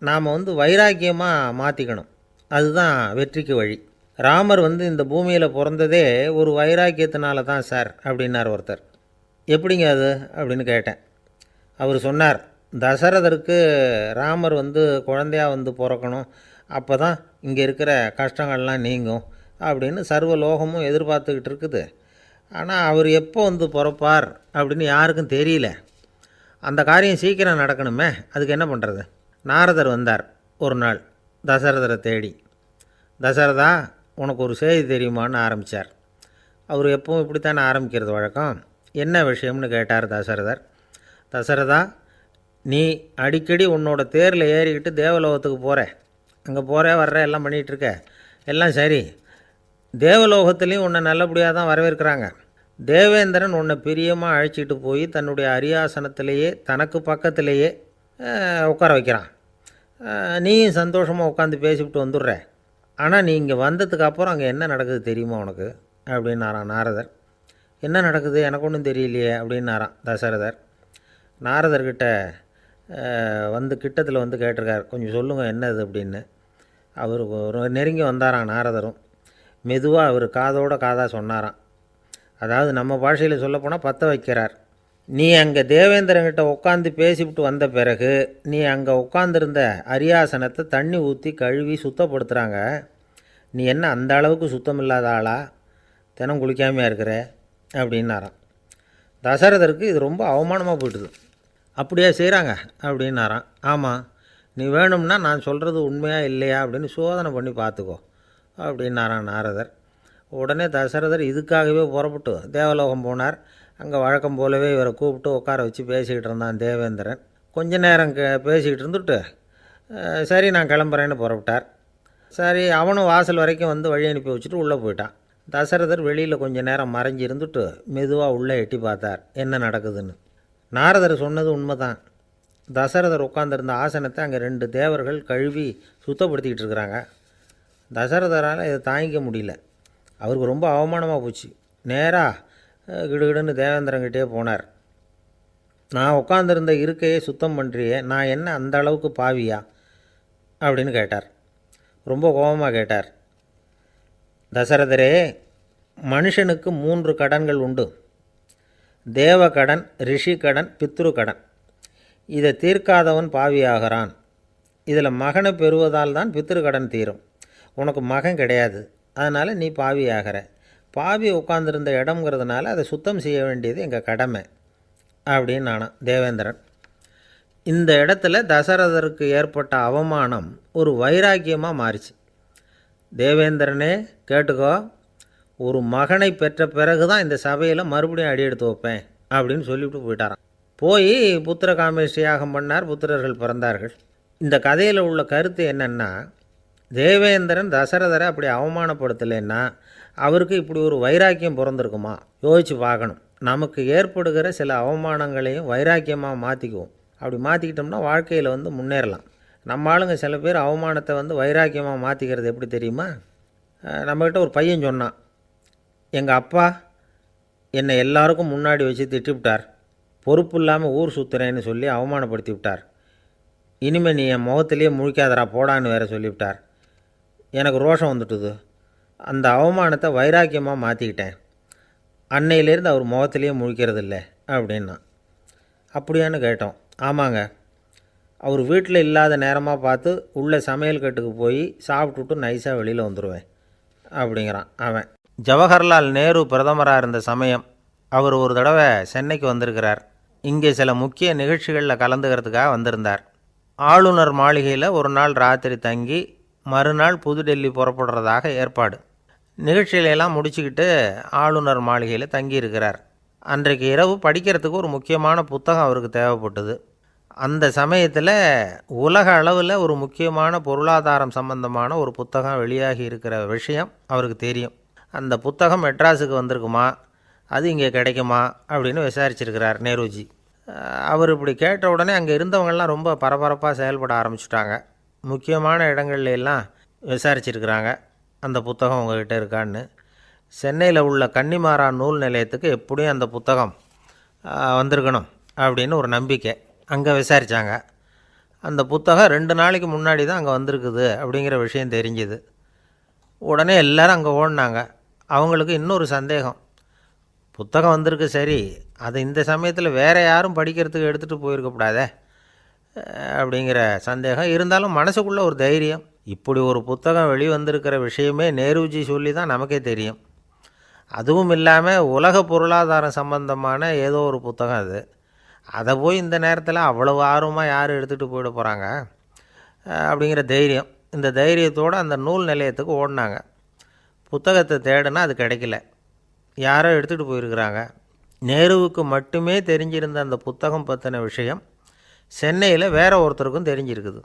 [SPEAKER 1] நாம் வைராக்கியமாக மாற்றிக்கணும். அதுதான் வெற்றிக்கு வழி. ராமர் இந்த பூமியில் பிறந்ததே ஒரு வைராக்கியத்தினால தான் சார் அப்படின்னார் ஒருத்தர். எப்படிங்க அது அப்படின்னு கேட்டேன். அவர் சொன்னார், தசரதருக்கு ராமர் குழந்தையாக பிறக்கணும், அப்போ தான் இங்கே இருக்கிற கஷ்டங்கள்லாம் நீங்கும் அப்படின்னு சர்வ லோகமும் எதிர்பார்த்துக்கிட்டு இருக்குது. ஆனால் அவர் எப்போ பிறப்பார் அப்படின்னு யாருக்கும் தெரியல. அந்த காரியம் சீக்கிரம் நடக்கணுமே, அதுக்கு என்ன பண்ணுறது? நாரதர் வந்தார் ஒரு நாள் தசரதரை தேடி. தசரதா, உனக்கு ஒரு செய்தி தெரியுமான்னு ஆரம்பித்தார். அவர் எப்பவும் இப்படித்தானே ஆரம்பிக்கிறது வழக்கம். என்ன விஷயம்னு கேட்டார் தசரதர். தசரதா, நீ அடிக்கடி உன்னோட தேரில் ஏறிக்கிட்டு தேவலோகத்துக்கு போகிற, அங்கே போகிற வர்ற எல்லாம் பண்ணிகிட்ருக்க, எல்லாம் சரி. தேவலோகத்துலேயும் உன்னை நல்லபடியாக தான் வரவேற்கிறாங்க. தேவேந்திரன் உன்னை பிரியமாக அழைச்சிட்டு போய் தன்னுடைய அரியாசனத்திலேயே தனக்கு பக்கத்திலேயே உட்கார வைக்கிறான். நீயும் சந்தோஷமாக உட்காந்து பேசிவிட்டு வந்துடுற. ஆனால் நீ இங்கே வந்ததுக்கு அப்புறம் அங்கே என்ன நடக்குது தெரியுமா உனக்கு அப்படின்னாரான் நாரதர். என்ன நடக்குது எனக்கு ஒன்றும் தெரியலையே அப்படின்னாரான் தசரதர். நாரதர்கிட்ட கிட்டத்தில் கேட்டிருக்கார், கொஞ்சம் சொல்லுங்கள் என்னது அப்படின்னு. அவர் நெருங்கி வந்தாரான் நாரதரும். மெதுவாக அவர் காதோட காதாக சொன்னாராம். அதாவது நம்ம பாஷையில் சொல்லப்போனால் பற்ற வைக்கிறார். நீ அங்கே தேவேந்திரங்கிட்ட உட்காந்து பேசிவிட்டு வந்த பிறகு நீ அங்கே உட்காந்துருந்த அரியாசனத்தை தண்ணி ஊற்றி கழுவி சுத்தப்படுத்துகிறாங்க. நீ என்ன அந்த அளவுக்கு சுத்தம் இல்லாத ஆளா? தினம் குளிக்காமையாக இருக்கிற அப்படின்னாராம். தசரதருக்கு இது ரொம்ப அவமானமாக போயிட்டுது. அப்படியே செய்கிறாங்க அப்படின்னாராம். ஆமாம், நீ வேணும்னா நான் சொல்கிறது உண்மையா இல்லையா அப்படின்னு சோதனை பண்ணி பார்த்துக்கோ அப்படின்னாரான் நாரதர். உடனே தசரதர் இதுக்காகவே புறப்பட்டு தேவலோகம் போனார். அங்கே வழக்கம் போலவே இவரை கூப்பிட்டு உட்கார வச்சு பேசிக்கிட்டு இருந்தான் தேவேந்திரன். கொஞ்ச நேரம் பேசிக்கிட்டு இருந்துட்டு சரி நான் கிளம்புறேன்னு புறப்பட்டார். சரி, அவனும் வாசல் வரைக்கும் வழி அனுப்பி வச்சுட்டு உள்ளே போயிட்டான். தசரதர் வெளியில் கொஞ்சம் நேரம் மறைஞ்சி இருந்துட்டு மெதுவாக உள்ளே எட்டி பார்த்தார் என்ன நடக்குதுன்னு. நாரதர் சொன்னது உண்மைதான். தசரதர் உட்காந்துருந்த ஆசனத்தை அங்கே 2 தேவர்கள் கழுவி சுத்தப்படுத்திக்கிட்டு இருக்கிறாங்க. தசரதரால் இதை தாங்கிக்க முடியல. அவருக்கு ரொம்ப அவமானமாக போச்சு. நேராக கிடுகிடுன்னு தேவேந்திரங்கிட்டே போனார். நான் உட்காந்துருந்த இருக்கையை சுத்தம் பண்ணுறியே, நான் என்ன அந்த அளவுக்கு பாவியா அப்படின்னு கேட்டார். ரொம்ப கோபமாக கேட்டார். தசரதரே, மனுஷனுக்கு 3 கடன்கள் உண்டு. தேவகடன், ரிஷி கடன், பித்ரு கடன். இதை தீர்க்காதவன் பாவியாகிறான். இதில் மகனை பெறுவதால் தான் பித்ரு கடன் தீரும். உனக்கு மகன் கிடையாது, அதனால் நீ பாவியாகிற. பாவி உட்காந்துருந்த இடம்ங்கிறதுனால அதை சுத்தம் செய்ய வேண்டியது எங்கள் கடமை அப்படின்னு நானான் தேவேந்திரன். இந்த இடத்துல தசரதருக்கு ஏற்பட்ட அவமானம் ஒரு வைராக்கியமாக மாறிச்சு. தேவேந்திரனே கேட்டுக்கோ, ஒரு மகனை பெற்ற பிறகு தான் இந்த சபையில் மறுபடியும் அடி எடுத்து வைப்பேன் அப்படின்னு சொல்லிவிட்டு போயிட்டாரான். போய் புத்திர காமேஷ்டி யாகம் பண்ணார். புத்திரர்கள் பிறந்தார்கள். இந்த கதையில் உள்ள கருத்து என்னென்னா, தேவேந்திரன் தசரதரை அப்படி அவமானப்படுத்தலைன்னா அவருக்கு இப்படி ஒரு வைராக்கியம் பிறந்திருக்குமா? யோசித்து பார்க்கணும். நமக்கு ஏற்படுகிற சில அவமானங்களையும் வைராக்கியமாக மாற்றிக்குவோம். அப்படி மாற்றிக்கிட்டோம்னா வாழ்க்கையில் முன்னேறலாம். நம்ம ஆளுங்க சில பேர் அவமானத்தை வைராக்கியமாக மாற்றிக்கிறது எப்படி தெரியுமா? நம்மக்கிட்ட ஒரு பையன் சொன்னான், எங்கள் அப்பா என்னை எல்லாருக்கும் முன்னாடி வச்சு திட்டிவிட்டார், பொறுப்பு இல்லாமல் ஊர் சுற்றுறேன்னு சொல்லி அவமானப்படுத்தி விட்டார். இனிமேல் நீ என் முகத்திலேயே முழிக்காதரா போடான்னு வேறு சொல்லிவிட்டார். எனக்கு ரோஷம் வந்துட்டுது. அந்த அவமானத்தை வைராக்கியமாக மாற்றிக்கிட்டேன். அன்னையிலேருந்து அவர் முகத்திலேயே முழிக்கிறது இல்லை அப்படின்னா. அப்படியான்னு கேட்டோம். ஆமாங்க, அவர் வீட்டில் இல்லாத நேரமாக பார்த்து உள்ளே சமையல் கட்டுக்கு போய் சாப்பிட்டுட்டு நைஸாக வெளியில் வந்துடுவேன் அப்படிங்கிறான் அவன். ஜவஹர்லால் நேரு பிரதமராக இருந்த சமயம் அவர் ஒரு தடவை சென்னைக்கு வந்திருக்கிறார். இங்கே சில முக்கிய நிகழ்ச்சிகளில் கலந்துக்கிறதுக்காக வந்திருந்தார். ஆளுநர் மாளிகையில் ஒரு நாள் ராத்திரி தங்கி மறுநாள் புதுடெல்லி புறப்படுறதாக ஏற்பாடு. நிகழ்ச்சியிலெல்லாம் முடிச்சுக்கிட்டு ஆளுநர் மாளிகையில் தங்கியிருக்கிறார். அன்றைக்கு இரவு படிக்கிறதுக்கு ஒரு முக்கியமான புத்தகம் அவருக்கு தேவைப்பட்டது. அந்த சமயத்தில் உலக அளவில் ஒரு முக்கியமான பொருளாதாரம் சம்பந்தமான ஒரு புத்தகம் வெளியாகி இருக்கிற விஷயம் அவருக்கு தெரியும். அந்த புத்தகம் மெட்ராஸுக்கு வந்திருக்குமா, அது இங்கே கிடைக்குமா அப்படின்னு விசாரிச்சிருக்கிறார் நேருஜி. அவர் இப்படி கேட்ட உடனே அங்கே இருந்தவங்கெல்லாம் ரொம்ப பரபரப்பாக செயல்பட ஆரம்பிச்சிட்டாங்க. முக்கியமான இடங்கள்ல எல்லாம் விசாரிச்சிருக்கிறாங்க, அந்த புத்தகம் உங்ககிட்ட இருக்கான்னு. சென்னையில் உள்ள கன்னிமாரா நூல் நிலையத்துக்கு எப்படியும் அந்த புத்தகம் வந்திருக்கணும் அப்படின்னு ஒரு நம்பிக்கை. அங்கே விசாரித்தாங்க. அந்த புத்தகம் 2 நாளைக்கு முன்னாடி தான் அங்கே வந்திருக்குது அப்படிங்கிற விஷயம் தெரிஞ்சுது. உடனே எல்லோரும் அங்கே ஓடினாங்க. அவங்களுக்கு இன்னொரு சந்தேகம், புத்தகம் வந்திருக்கு சரி, அது இந்த சமயத்தில் வேறு யாரும் படிக்கிறதுக்கு எடுத்துகிட்டு போயிருக்கக்கூடாதே அப்படிங்கிற சந்தேகம் இருந்தாலும் மனசுக்குள்ளே ஒரு தைரியம். இப்படி ஒரு புத்தகம் வெளிவந்திருக்கிற விஷயமே நேருஜி சொல்லி தான் நமக்கே தெரியும். அதுவும் இல்லாமல் உலக பொருளாதாரம் சம்பந்தமான ஏதோ ஒரு புத்தகம் அது. அதை போய் இந்த நேரத்தில் அவ்வளவு ஆர்வமாக யார் எடுத்துகிட்டு போயிட போகிறாங்க அப்படிங்கிற தைரியம். இந்த தைரியத்தோடு அந்த நூல் நிலையத்துக்கு ஓடினாங்க. புத்தகத்தை தேடினா அது கிடைக்கல. யாரோ எடுத்துகிட்டு போயிருக்கிறாங்க. நேருவுக்கு மட்டுமே தெரிஞ்சிருந்த அந்த புத்தகம் பற்றின விஷயம் சென்னையில் வேறு ஒருத்தருக்கும் தெரிஞ்சிருக்குது.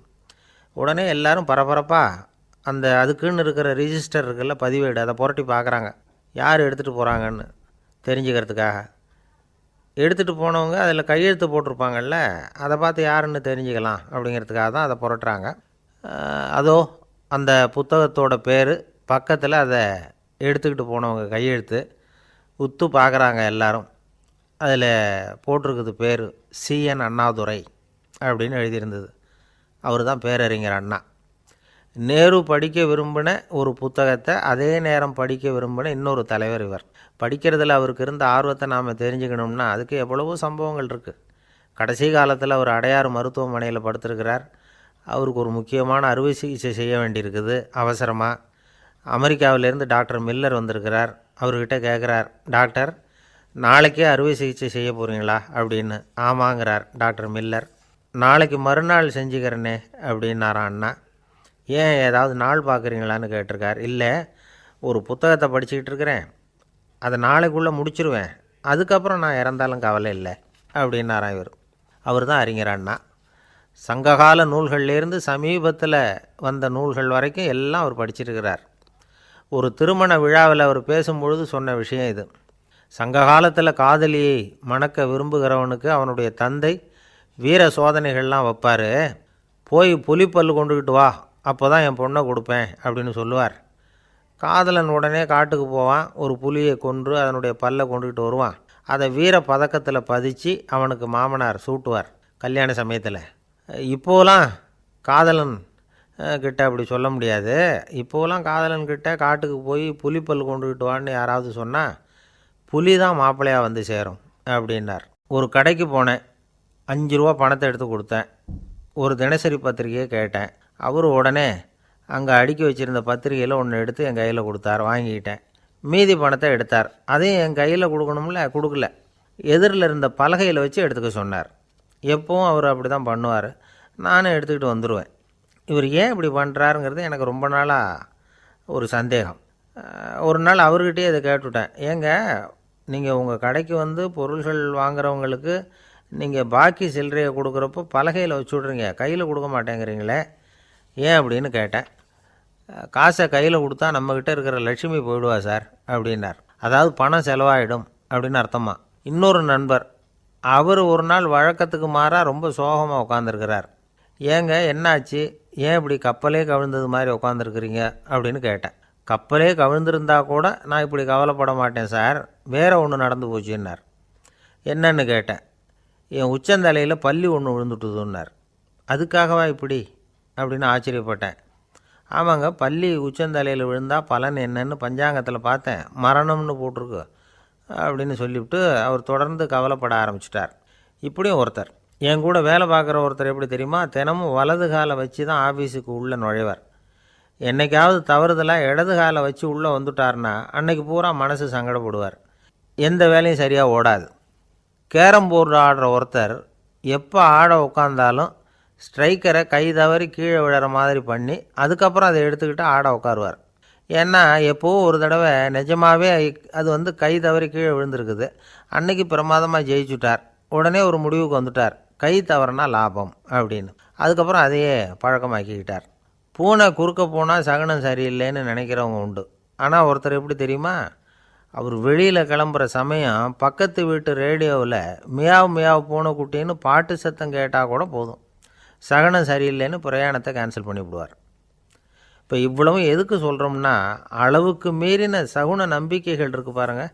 [SPEAKER 1] உடனே எல்லோரும் பரபரப்பாக அந்த அதுக்குன்னு இருக்கிற ரிஜிஸ்டர் இருக்குல்ல, பதிவேடு, அதை புரட்டி பார்க்குறாங்க யார் எடுத்துகிட்டு போகிறாங்கன்னு தெரிஞ்சுக்கிறதுக்காக. எடுத்துகிட்டு போனவங்க அதில் கையெழுத்து போட்டிருப்பாங்கல்ல, அதை பார்த்து யாருன்னு தெரிஞ்சுக்கலாம் அப்படிங்கிறதுக்காக தான் அதை புரட்டுறாங்க. அதோ அந்த புத்தகத்தோட பேர் பக்கத்தில் அதை எடுத்துக்கிட்டு போனவங்க கையெழுத்து உத்து பார்க்குறாங்க எல்லாரும். அதில் போட்டிருக்குது பேர் CN அண்ணாதுரை அப்படின்னு எழுதியிருந்தது. அவர் தான் பேரறிஞர் அண்ணா. நேரு படிக்க விரும்பின ஒரு புத்தகத்தை அதே நேரம் படிக்க விரும்பின இன்னொரு தலைவர் இவர். படிக்கிறதுல அவருக்கு இருந்த ஆர்வத்தை நாம் தெரிஞ்சுக்கணும்னா அதுக்கு எவ்வளவோ சம்பவங்கள் இருக்குது. கடைசி காலத்தில் அவர் அடையாறு மருத்துவமனையில் படுத்திருக்கிறார். அவருக்கு ஒரு முக்கியமான அறுவை சிகிச்சை செய்ய வேண்டியிருக்குது அவசரமாக. அமெரிக்காவிலேருந்து டாக்டர் மில்லர் வந்திருக்கிறார். அவர்கிட்ட கேட்குறார், டாக்டர் நாளைக்கே அறுவை சிகிச்சை செய்ய போகிறீங்களா அப்படின்னு. ஆமாங்கிறார் டாக்டர் மில்லர். நாளைக்கு மறுநாள் செஞ்சுக்கிறேனே அப்படின்னாரான் அண்ணா. ஏன் ஏதாவது நாள் பார்க்குறீங்களான்னு கேட்டிருக்கார். இல்லை, ஒரு புத்தகத்தை படிச்சுக்கிட்டு இருக்கிறேன், அதை நாளைக்குள்ளே முடிச்சிருவேன், அதுக்கப்புறம் நான் இறந்தாலும் கவலை இல்லை அப்படின்னாரான் இவர். அவர் தான் அறிஞர் அண்ணா. சங்ககால நூல்கள்லேருந்து சமீபத்தில் வந்த நூல்கள் வரைக்கும் எல்லாம் அவர் படிச்சிருக்கிறார். ஒரு திருமண விழாவில் அவர் பேசும்பொழுது சொன்ன விஷயம் இது. சங்க காலத்தில் காதலியை மணக்க விரும்புகிறவனுக்கு அவனுடைய தந்தை வீர சோதனைகள்லாம் வைப்பார். போய் புலிப்பல் கொண்டுக்கிட்டு வா, அப்போ தான் என் பொண்ணை கொடுப்பேன் அப்படின்னு சொல்லுவார். காதலன் உடனே காட்டுக்கு போவான், ஒரு புலியை கொன்று அதனுடைய பல்லை கொண்டுக்கிட்டு வருவான். அதை வீர பதக்கத்தில் பதித்து அவனுக்கு மாமனார் சூட்டுவார் கல்யாண சமயத்தில். இப்போலாம் காதலன் கிட்ட அப்படி சொல்ல முடியாது. இப்போலாம் காதலன்கிட்ட காட்டுக்கு போய் புலிப்பல் கொண்டுக்கிட்டு வான்னு யாராவது சொன்னால் புலி தான் மாப்பிள்ளையாக வந்து சேரும் அப்படின்னார். ஒரு கடைக்கு போனேன், 5 ரூபா பணத்தை எடுத்து கொடுத்தேன். ஒரு தினசரி பத்திரிகையை கேட்டேன். அவர் உடனே அங்கே அடுக்கி வச்சுருந்த பத்திரிகையில் ஒன்று எடுத்து என் கையில் கொடுத்தார். வாங்கிக்கிட்டேன். மீதி பணத்தை எடுத்தார். அதையும் என் கையில் கொடுக்கணும்ல, கொடுக்கல. எதிரில் இருந்த பலகையில் வச்சு எடுத்துக்க சொன்னார். எப்பவும் அவர் அப்படி தான் பண்ணுவார். நானும் எடுத்துக்கிட்டு வந்துடுவேன். இவர் ஏன் இப்படி பண்ணுறாருங்கிறது எனக்கு ரொம்ப நாளாக ஒரு சந்தேகம். ஒரு நாள் அவர்கிட்டயே இதை கேட்டுவிட்டேன். ஏங்க, நீங்கள் உங்கள் கடைக்கு வந்து பொருள்கள் வாங்குறவங்களுக்கு நீங்கள் பாக்கி சில்லறையை கொடுக்குறப்போ பலகையில் வச்சு விட்றீங்க, கையில் கொடுக்க மாட்டேங்கிறீங்களே, ஏன் அப்படின்னு கேட்டேன். காசை கையில் கொடுத்தா நம்மக்கிட்ட இருக்கிற லட்சுமி போயிடுவா சார் அப்படின்னார். அதாவது பணம் செலவாயிடும் அப்படின்னு அர்த்தமா. இன்னொரு நண்பர், அவர் ஒரு நாள் வழக்கத்துக்கு மாறாக ரொம்ப சோகமாக உட்காந்துருக்கிறார். ஏங்க என்னாச்சு, ஏன் இப்படி கப்பலே கவிழ்ந்தது மாதிரி உட்காந்துருக்குறீங்க அப்படின்னு கேட்டேன். கப்பலே கவிழ்ந்திருந்தா கூட நான் இப்படி கவலைப்பட மாட்டேன் சார், வேறு ஒன்று நடந்து போச்சுன்னார். என்னன்னு கேட்டேன். என் உச்சந்தலையில் பல்லி ஒன்று விழுந்துட்டுதுன்னார். அதுக்காகவா இப்படி அப்படின்னு ஆச்சரியப்பட்டேன். ஆமாங்க, பல்லி உச்சந்தலையில் விழுந்தால் பலன் என்னன்னு பஞ்சாங்கத்தில் பார்த்தேன், மரணம்னு போட்டிருக்கு அப்படின்னு சொல்லிவிட்டு அவர் தொடர்ந்து கவலைப்பட ஆரம்பிச்சிட்டார். இப்படியும் ஒருத்தர், என் கூட வேலை பார்க்குற ஒருத்தர் எப்படி தெரியுமா, தினமும் வலது காலை வச்சு தான் ஆஃபீஸுக்கு உள்ளே நுழைவார். என்றைக்காவது தவறுதலாக இடது காலை வச்சு உள்ளே வந்துட்டார்னா அன்னைக்கு பூரா மனசு சங்கடப்படுவார், எந்த வேலையும் சரியாக ஓடாது. கேரம் போர்டு ஆடுற ஒருத்தர் எப்போ ஆட உட்காந்தாலும் ஸ்ட்ரைக்கரை கை தவறி கீழே விழுற மாதிரி பண்ணி அதுக்கப்புறம் அதை எடுத்துக்கிட்டு ஆட உட்காருவார். ஏன்னா எப்போவும் ஒரு தடவை நிஜமாகவே அது கை தவறி கீழே விழுந்திருக்குது. அன்னைக்கு பிரமாதமாக ஜெயிச்சுட்டார். உடனே ஒரு முடிவுக்கு வந்துட்டார், கை தவறுனா லாபம் அப்படின்னு. அதுக்கப்புறம் அதையே பழக்கமாக்கிக்கிட்டார். பூனை குறுக்க போனால் சகுனம் சரியில்லைன்னு நினைக்கிறவங்க உண்டு. ஆனால் ஒருத்தர் எப்படி தெரியுமா, அவர் வெளியில் கிளம்புற சமயம் பக்கத்து வீட்டு ரேடியோவில் மியாவ் மியாவ் பூனைக்குட்டின்னு பாட்டு சத்தம் கேட்டால் கூட போதும், சகனம் சரியில்லைன்னு பிரயாணத்தை கேன்சல் பண்ணிவிடுவார். இப்போ இவ்வளவும் எதுக்கு சொல்கிறோம்னா, அளவுக்கு மீறின சகுன நம்பிக்கைகள் இருக்குது பாருங்கள்,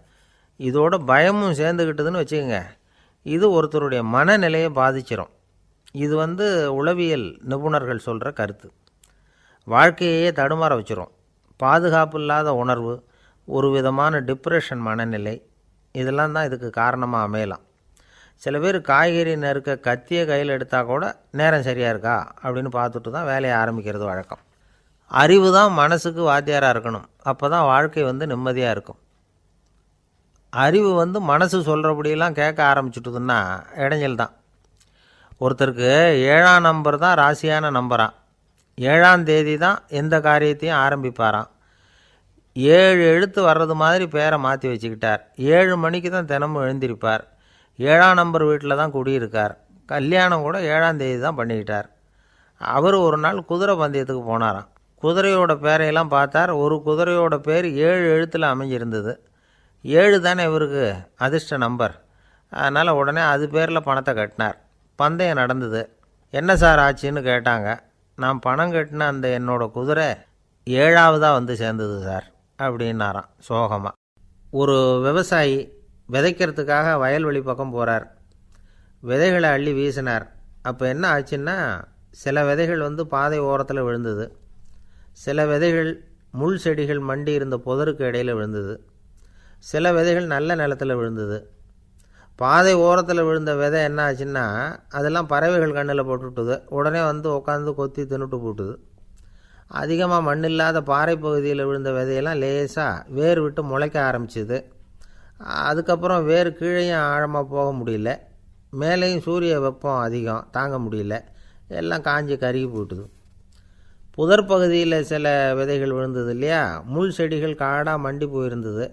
[SPEAKER 1] இதோட பயமும் சேர்ந்துக்கிட்டதுன்னு வச்சுக்கோங்க, இது ஒருத்தருடைய மனநிலையை பாதிச்சிடும். இது உளவியல் நிபுணர்கள் சொல்கிற கருத்து. வாழ்க்கையே தடுமாற வச்சிரும். பாதுகாப்பு இல்லாத உணர்வு, ஒரு விதமான டிப்ரெஷன் மனநிலை, இதெல்லாம் தான் இதுக்கு காரணமாக அமையலாம். சில பேர் காய்கறி நறுக்க கத்தியை கையில் எடுத்தால் கூட நேரம் சரியாக இருக்கா அப்படின்னு பார்த்துட்டு தான் வேலையை ஆரம்பிக்கிறது வழக்கம். அறிவு தான் மனசுக்கு வாத்தியாராக இருக்கணும், அப்போ தான் வாழ்க்கை நிம்மதியாக இருக்கும். அறிவு மனசு சொல்கிறபடியெல்லாம் கேட்க ஆரம்பிச்சுட்டுதுன்னா இடைஞ்சல் தான். ஒருத்தருக்கு 7ஆம் நம்பர் தான் ராசியான நம்பரான், 7ஆம் தேதி தான் எந்த காரியத்தையும் ஆரம்பிப்பாராம். 7 எழுத்து வர்றது மாதிரி பேரை மாற்றி வச்சுக்கிட்டார். 7 மணிக்கு தான் தினமும் எழுந்திருப்பார். 7ஆம் நம்பர் வீட்டில் தான் குடியிருக்கார். கல்யாணம் கூட 7ஆம் தேதி தான் பண்ணிக்கிட்டார். அவர் ஒரு நாள் குதிரை பந்தயத்துக்கு போனாராம். குதிரையோட பேரையெல்லாம் பார்த்தார். ஒரு குதிரையோட பேர் 7 எழுத்தில் அமைஞ்சிருந்தது. 7 தானே இவருக்கு அதிர்ஷ்ட நம்பர். அதனால் உடனே அது பேரில் பணத்தை கட்டினார். பந்தயம் நடந்தது. என்ன சார் ஆச்சுன்னு கேட்டாங்க. நான் பணம் கட்டின அந்த என்னோடய குதிரை 7ஆவதாக சேர்ந்தது சார் அப்படின்னாராம் சோகமாக. ஒரு விவசாயி விதைக்கிறதுக்காக வயல்வெளி பக்கம் போகிறார். விதைகளை அள்ளி வீசினார். அப்போ என்ன ஆச்சுன்னா, சில விதைகள் பாதை ஓரத்தில் விழுந்தது, சில விதைகள் முள் செடிகள் மண்டி இருந்த புதருக்கு இடையில் விழுந்தது, சில விதைகள் நல்ல நிலத்தில் விழுந்தது. பாதை ஓரத்தில் விழுந்த விதை என்ன ஆச்சுன்னா, அதெல்லாம் பறவைகள் கண்ணில் போட்டுவிட்டுது. உடனே உட்காந்து கொத்தி தின்னுட்டு போட்டுது. அதிகமாக மண் இல்லாத பாறை பகுதியில் விழுந்த விதையெல்லாம் லேசாக வேர் விட்டு முளைக்க ஆரம்பிச்சிது. அதுக்கப்புறம் வேர் கீழேயும் ஆழமாக போக முடியல, மேலேயும் சூரிய வெப்பம் அதிகம் தாங்க முடியல, எல்லாம் காஞ்சி கருகி போட்டுது. புதர் பகுதியில் சில விதைகள் விழுந்தது இல்லையா, முள் செடிகள் காடாக மண்டி போயிருந்தது.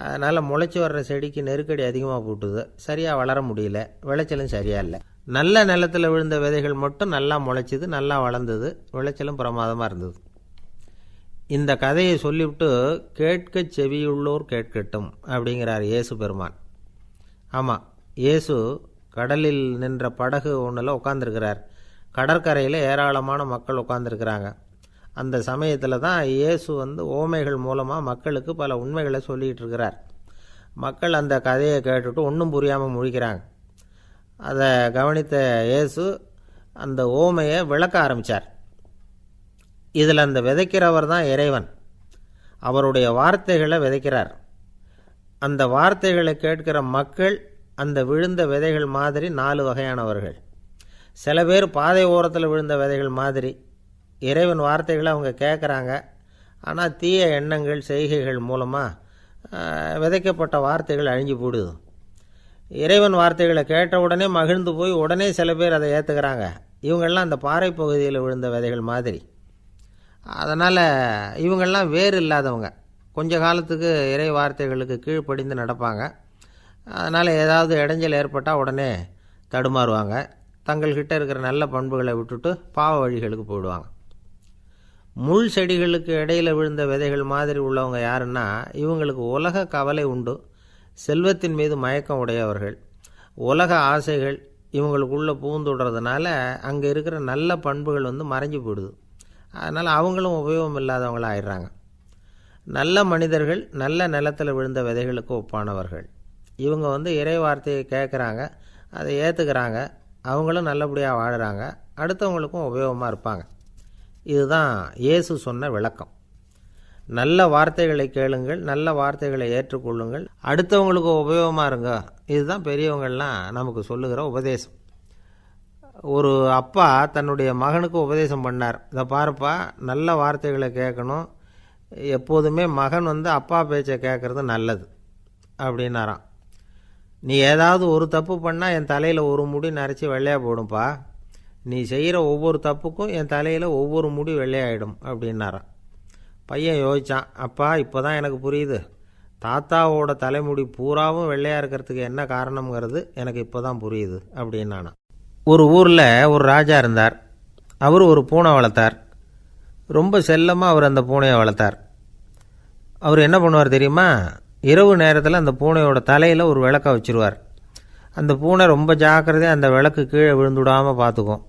[SPEAKER 1] அதனால் முளைச்சி வர்ற செடிக்கு நெருக்கடி அதிகமாக போட்டுது, சரியாக வளர முடியல, விளைச்சலும் சரியாக இல்லை. நல்ல நிலத்தில் விழுந்த விதைகள் மட்டும் நல்லா முளைச்சிது, நல்லா வளர்ந்தது, விளைச்சலும் பிரமாதமாக இருந்தது. இந்த கதையை சொல்லிவிட்டு கேட்க செவியுள்ளோர் கேட்கட்டும் அப்படிங்கிறார் இயேசு பெருமான். ஆமாம், இயேசு கடலில் நின்ற படகு ஒன்றில் உட்காந்துருக்கிறார். கடற்கரையில் ஏராளமான மக்கள் உட்காந்துருக்கிறாங்க. அந்த சமயத்தில் தான் இயேசு ஓமைகள் மூலமாக மக்களுக்கு பல உண்மைகளை சொல்லிகிட்டு இருக்கிறார். மக்கள் அந்த கதையை கேட்டுட்டு ஒன்றும் புரியாமல் முழிக்கிறாங்க. அதை கவனித்த இயேசு அந்த ஓமையை விளக்க ஆரம்பித்தார். இதில் அந்த விதைக்கிறவர் தான் இறைவன். அவருடைய வார்த்தைகளை விதைக்கிறார். அந்த வார்த்தைகளை கேட்கிற மக்கள் அந்த விழுந்த விதைகள் மாதிரி 4 வகையானவர்கள். சில பேர் பாதை ஓரத்தில் விழுந்த விதைகள் மாதிரி இறைவன் வார்த்தைகளை அவங்க கேட்குறாங்க. ஆனால் தீய எண்ணங்கள் செய்கைகள் மூலமாக விதைக்கப்பட்ட வார்த்தைகள் அழிஞ்சு போடுது. இறைவன் வார்த்தைகளை கேட்ட உடனே மகிழ்ந்து போய் உடனே சில பேர் அதை ஏற்றுக்கிறாங்க. இவங்கெல்லாம் அந்த பாறை பகுதியில் விழுந்த விதைகள் மாதிரி. அதனால் இவங்கெல்லாம் வேறு இல்லாதவங்க, கொஞ்ச காலத்துக்கு இறை வார்த்தைகளுக்கு கீழ்ப்படிந்து நடப்பாங்க. அதனால் ஏதாவது இடைஞ்சல் ஏற்பட்டால் உடனே தடுமாறுவாங்க. தங்கள்கிட்ட இருக்கிற நல்ல பண்புகளை விட்டுட்டு பாவ வழிகளுக்கு போயிடுவாங்க. முள் செடிகளுக்கு இடையில் விழுந்த விதைகள் மாதிரி உள்ளவங்க யாருன்னா, இவங்களுக்கு உலக கவலை உண்டு, செல்வத்தின் மீது மயக்கம் உடையவர்கள். உலக ஆசைகள் இவங்களுக்குள்ளே பூந்துடுறதுனால அங்கே இருக்கிற நல்ல பண்புகள் மறைஞ்சு போயிடுது. அதனால் அவங்களும் உபயோகம் இல்லாதவங்களாக ஆயிடுறாங்க. நல்ல மனிதர்கள் நல்ல நிலத்தில் விழுந்த விதைகளுக்கு ஒப்பானவர்கள். இவங்க இறை வார்த்தையை கேட்குறாங்க, அதை ஏற்றுக்கிறாங்க, அவங்களும் நல்லபடியாக வாழுறாங்க, அடுத்தவங்களுக்கும் உபயோகமாக இருப்பாங்க. இதுதான் இயேசு சொன்ன விளக்கம். நல்ல வார்த்தைகளை கேளுங்கள், நல்ல வார்த்தைகளை ஏற்றுக்கொள்ளுங்கள், அடுத்தவங்களுக்கு உபயோகமாக இருங்க. இதுதான் பெரியவங்கள்லாம் நமக்கு சொல்லுகிற உபதேசம். ஒரு அப்பா தன்னுடைய மகனுக்கு உபதேசம் பண்ணார். இதை பாருப்பா, நல்ல வார்த்தைகளை கேட்கணும், எப்போதுமே மகன் அப்பா பேச்சை கேட்குறது நல்லது அப்படின்னாராம். நீ ஏதாவது ஒரு தப்பு பண்ணால் என் தலையில் ஒரு முடி நரைச்சி வெள்ளையாக போடும்பா, நீ செய்கிற ஒவ்வொரு தப்புக்கும் என் தலையில் ஒவ்வொரு முடி வெள்ளையாயிடும் அப்படின்னாராம். பையன் யோசித்தான், அப்பா இப்போ தான் எனக்கு புரியுது, தாத்தாவோட தலைமுடி பூராவும் வெள்ளையாக இருக்கிறதுக்கு என்ன காரணம்ங்கிறது எனக்கு இப்போ தான் புரியுது அப்படின்னானா. ஒரு ஊரில் ஒரு ராஜா இருந்தார். அவர் ஒரு பூனை வளர்த்தார். ரொம்ப செல்லமாக அவர் அந்த பூனையை வளர்த்தார். அவர் என்ன பண்ணுவார் தெரியுமா, இரவு நேரத்தில் அந்த பூனையோட தலையில் ஒரு விளக்க வச்சுருவார். அந்த பூனை ரொம்ப ஜாக்கிரதையாக அந்த விளக்கு கீழே விழுந்துடாமல் பார்த்துக்கும்.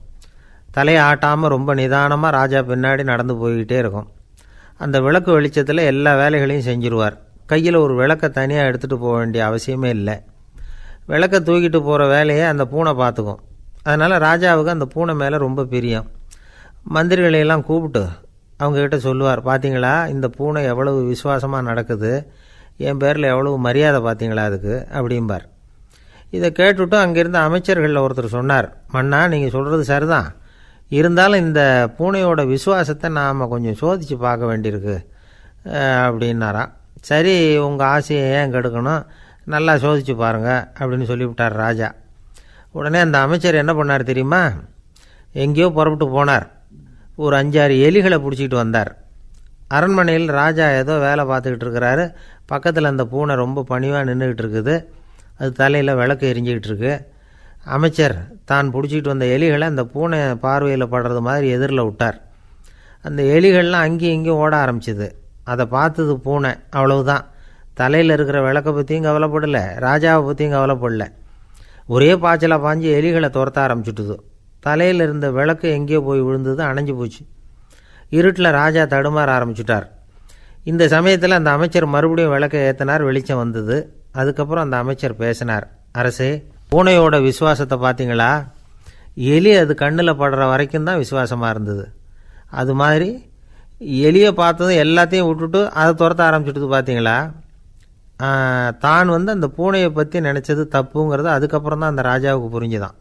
[SPEAKER 1] தலையை ஆட்டாமல் ரொம்ப நிதானமாக ராஜா பின்னாடி நடந்து போய்கிட்டே இருக்கும். அந்த விளக்கு வெளிச்சத்தில் எல்லா வேலைகளையும் செஞ்சுருவார். கையில் ஒரு விளக்கை தனியாக எடுத்துகிட்டு போக வேண்டிய அவசியமே இல்லை. விளக்கை தூக்கிட்டு போகிற வேலையை அந்த பூனை பார்த்துக்கும். அதனால் ராஜாவுக்கு அந்த பூனை மேலே ரொம்ப பிரியம். மந்திரிகளையெல்லாம் கூப்பிட்டு அவங்கக்கிட்ட சொல்லுவார், பார்த்தீங்களா இந்த பூனை எவ்வளவு விசுவாசமாக நடக்குது, என் பேரில் எவ்வளவு மரியாதை பார்த்தீங்களா அதுக்கு அப்படிம்பார். இதை கேட்டுவிட்டு அங்கேருந்த அமைச்சர்களில் ஒருத்தர் சொன்னார், மன்னா நீங்கள் சொல்கிறது சரிதான், இருந்தாலும் இந்த பூனையோட விசுவாசத்தை நாம் கொஞ்சம் சோதித்து பார்க்க வேண்டியிருக்கு அப்படின்னாராம். சரி, உங்கள் ஆசையை ஏன் கெடுக்கணும், நல்லா சோதித்து பாருங்கள் அப்படின்னு சொல்லிவிட்டார் ராஜா. உடனே அந்த அமைச்சர் என்ன பண்ணார் தெரியுமா, எங்கேயோ புறப்பட்டு போனார். ஒரு 5-6 எலிகளை பிடிச்சிக்கிட்டு வந்தார். அரண்மனையில் ராஜா ஏதோ வேலை பார்த்துக்கிட்டு இருக்கிறாரு. பக்கத்தில் அந்த பூனை ரொம்ப பணிவாக நின்றுக்கிட்டு இருக்குது. அது தலையில் விளக்கு எரிஞ்சிக்கிட்டு இருக்கு. அமைச்சர் தான் பிடிச்சிக்கிட்டு வந்த எலிகளை அந்த பூனை பார்வையில் படுறது மாதிரி எதிரில் விட்டார். அந்த எலிகள்லாம் அங்கேயும் இங்கேயும் ஓட ஆரம்பிச்சிது. அதை பார்த்தது பூனை, அவ்வளவுதான். தலையில் இருக்கிற விளக்கை பற்றியும் கவலைப்படலை, ராஜாவை பற்றியும் கவலைப்படலை. ஒரே பாய்ச்சலாக பாஞ்சு எலிகளை துரத்த ஆரம்பிச்சுட்டுது. தலையில் இருந்த விளக்கு எங்கேயோ போய் விழுந்தது, அணைஞ்சு போச்சு. இருட்டில் ராஜா தடுமாற ஆரம்பிச்சுட்டார். இந்த சமயத்தில் அந்த அமைச்சர் மறுபடியும் விளக்கை ஏற்றினார். வெளிச்சம் வந்தது. அதுக்கப்புறம் அந்த அமைச்சர் பேசினார், அரசே, பூனையோட விசுவாசத்தை பார்த்தீங்களா, எலி அது கண்ணில் படுற வரைக்கும் தான் விசுவாசமாக இருந்தது. அது மாதிரி எலியை பார்த்ததும் எல்லாத்தையும் விட்டுட்டு அதை துரத்த ஆரம்பிச்சுட்டு பார்த்தீங்களா. தான் அந்த பூனையை பற்றி நினச்சது தப்புங்கிறது அதுக்கப்புறம் தான் அந்த ராஜாவுக்கு புரிஞ்சுதான்.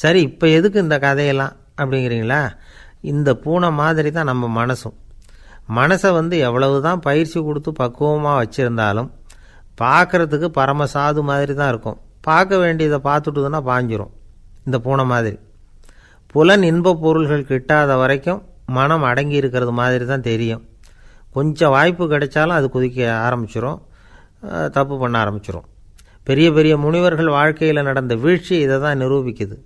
[SPEAKER 1] சரி, இப்போ எதுக்கு இந்த கதையெல்லாம் அப்படிங்கிறீங்களா. இந்த பூனை மாதிரி தான் நம்ம மனசும். மனசை எவ்வளவு தான் பயிற்சி கொடுத்து பக்குவமாக வச்சுருந்தாலும் பார்க்குறதுக்கு பரமசாது மாதிரி தான் இருக்கும். பார்க்க வேண்டியதை பார்த்துட்டுதுன்னா பாஞ்சிரும். இந்த பூனை மாதிரி புலன் இன்ப பொருள்கள் கிட்டாத வரைக்கும் மனம் அடங்கி இருக்கிறது மாதிரி தான் தெரியும். கொஞ்சம் வாய்ப்பு கிடைச்சாலும் அது குதிக்க ஆரம்பிச்சிடும், தப்பு பண்ண ஆரம்பிச்சிடும். பெரிய பெரிய முனிவர்கள் வாழ்க்கையில் நடந்த வீழ்ச்சி இதை தான் நிரூபிக்குது.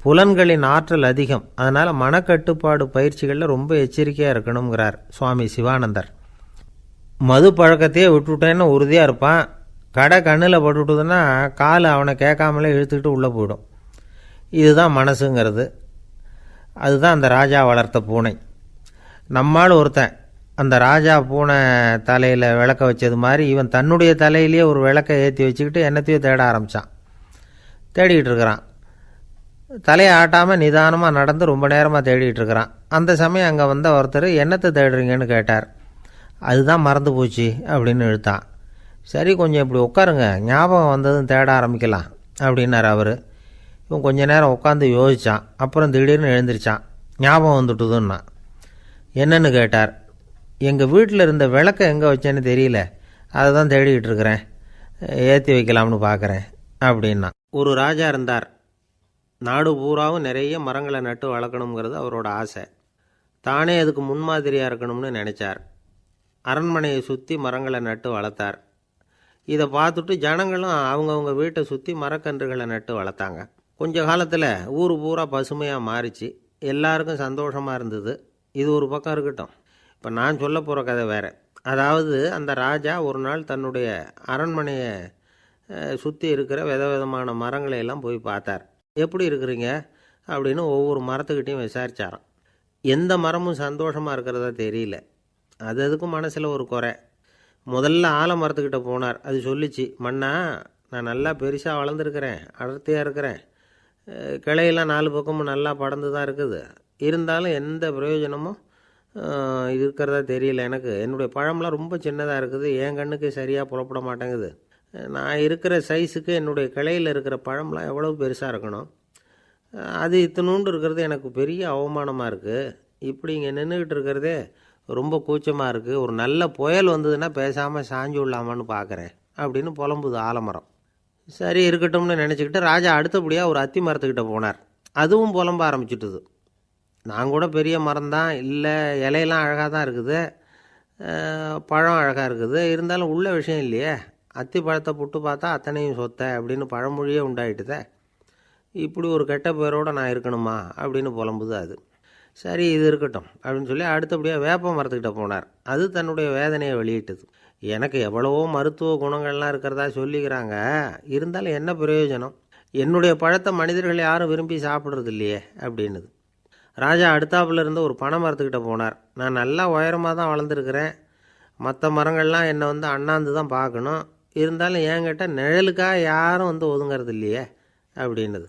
[SPEAKER 1] புலன்களின் ஆற்றல் அதிகம். அதனால் மனக்கட்டுப்பாடு பயிற்சிகளில் ரொம்ப எச்சரிக்கையாக இருக்கணுங்கிறார் சுவாமி சிவானந்தர். மது பழக்கத்தையே விட்டுவிட்டேன்னு உறுதியாக இருப்பான். கடை கண்ணில் பட்டுவிட்டதுன்னா கால் அவனை கேட்காமலே இழுத்துக்கிட்டு உள்ளே போயிடும். இதுதான் மனசுங்கிறது. அதுதான் அந்த ராஜா வளர்த்த பூனை. நம்மால் ஒருத்தன் அந்த ராஜா பூனை தலையில் விளக்க வச்சது மாதிரி இவன் தன்னுடைய தலையிலேயே ஒரு விளக்கை ஏற்றி வச்சுக்கிட்டு என்னத்தையோ தேட ஆரம்பித்தான். தேடிக்கிட்டு இருக்கிறான். தலையை ஆட்டாமல் நிதானமாக நடந்து ரொம்ப நேரமாக தேடிகிட்டு இருக்கிறான். அந்த சமயம் அங்கே வந்த ஒருத்தர், என்னத்தை தேடுறீங்கன்னு கேட்டார். அதுதான் மறந்து போச்சு அப்படின்னு இழுத்தான். சரி, கொஞ்சம் இப்படி உட்காருங்க, ஞாபகம் வந்ததும் தேட ஆரம்பிக்கலாம் அப்படின்னார் அவர். இவன் கொஞ்ச நேரம் உட்காந்து யோசித்தான். அப்புறம் திடீர்னு எழுந்திரிச்சான். ஞாபகம் வந்துட்டுதுன்னா. என்னன்னு கேட்டார். எங்கள் வீட்டில் இருந்த விளக்கை எங்கே வச்சேன்னு தெரியல, அதை தான் தேடிக்கிட்டு இருக்கிறேன், ஏற்றி வைக்கலாம்னு பார்க்குறேன் அப்படின்னா. ஒரு ராஜா இருந்தார். நாடு பூராவும் நிறைய மரங்களை நட்டு வளர்க்கணுங்கிறது அவரோட ஆசை. தானே அதுக்கு முன்மாதிரியாக இருக்கணும்னு நினச்சார். அரண்மனையை சுற்றி மரங்களை நட்டு வளர்த்தார். இதை பார்த்துட்டு ஜனங்களும் அவங்கவுங்க வீட்டை சுற்றி மரக்கன்றுகளை நட்டு வளர்த்தாங்க. கொஞ்ச காலத்தில் ஊர் பூரா பசுமையாக மாறிச்சு. எல்லாருக்கும் சந்தோஷமாக இருந்தது. இது ஒரு பக்கம் இருக்கட்டும். இப்போ நான் சொல்ல போகிற கதை வேறு. அதாவது அந்த ராஜா ஒரு நாள் தன்னுடைய அரண்மனையை சுற்றி இருக்கிற விதவிதமான மரங்களை எல்லாம் போய் பார்த்தார். எப்படி இருக்கிறீங்க அப்படின்னு ஒவ்வொரு மரத்துக்கிட்டையும் விசாரித்தாராம். எந்த மரமும் சந்தோஷமாக இருக்கிறதா தெரியல. அது அதுக்கும் மனசில் ஒரு குறை. முதல்ல ஆலமரத்துக்கிட்ட போனார். அது சொல்லிச்சு, மண்ணா, நான் நல்லா பெருசாக வளர்ந்துருக்கிறேன், அடர்த்தியாக இருக்கிறேன், கிளையெல்லாம் 4 பக்கமும் நல்லா படர்ந்து தான் இருக்குது, இருந்தாலும் எந்த பிரயோஜனமும் இருக்கிறதா தெரியல எனக்கு. என்னுடைய பழம்லாம் ரொம்ப சின்னதாக இருக்குது, என் கண்ணுக்கு சரியாக புறப்பட மாட்டேங்குது. நான் இருக்கிற சைஸுக்கு என்னுடைய கிளையில் இருக்கிற பழம்லாம் எவ்வளோ பெருசாக இருக்கணும், அது இத்தினூண்டு இருக்கிறது எனக்கு பெரிய அவமானமாக இருக்குது. இப்படி இங்கே நின்றுக்கிட்டு இருக்கிறதே ரொம்ப கூச்சமாக இருக்குது. ஒரு நல்ல புயல் வந்ததுன்னா பேசாமல் சாஞ்சு விடலாமான்னு பார்க்குறேன் அப்படின்னு புலம்புது ஆலமரம். சரி இருக்கட்டும்னு நினச்சிக்கிட்டு ராஜா அடுத்தபடியாக ஒரு அத்தி மரத்துக்கிட்ட போனார். அதுவும் புலம்ப ஆரம்பிச்சுட்டுது. நான் கூட பெரிய மரம் தான், இல்லை இலையெல்லாம் அழகாக தான் இருக்குது, பழம் அழகாக இருக்குது, இருந்தாலும் உள்ள விஷயம் இல்லையே, அத்தி பழத்தை புட்டு பார்த்தா அத்தனையும் சொத்தை அப்படின்னு பழமொழியே உண்டாயிட்டுதே. இப்படி ஒரு கெட்ட பேரோடு நான் இருக்கணுமா அப்படின்னு புலம்புது அது. சரி இது இருக்கட்டும் அப்படின்னு சொல்லி அடுத்தபடியாக வேப்ப மரத்துக்கிட்ட போனார். அது தன்னுடைய வேதனையை வெளியிட்டது. எனக்கு எவ்வளவோ மருத்துவ குணங்கள்லாம் இருக்கிறதா சொல்லிக்கிறாங்க, இருந்தாலும் என்ன பிரயோஜனம்? என்னுடைய பழத்தை மனிதர்கள் யாரும் விரும்பி சாப்பிட்றது இல்லையே அப்படின்னுது. ராஜா அடுத்தாப்புல இருந்த ஒரு பனை மரத்துக்கிட்ட போனார். நான் நல்லா உயரமாக தான் வளர்ந்துருக்கிறேன், மற்ற மரங்கள்லாம் என்னை வந்து அண்ணாந்து தான் பார்க்கணும், இருந்தாலும் என்கிட்ட நிழலுக்காக யாரும் வந்து ஒதுங்கிறது இல்லையே அப்படின்னுது.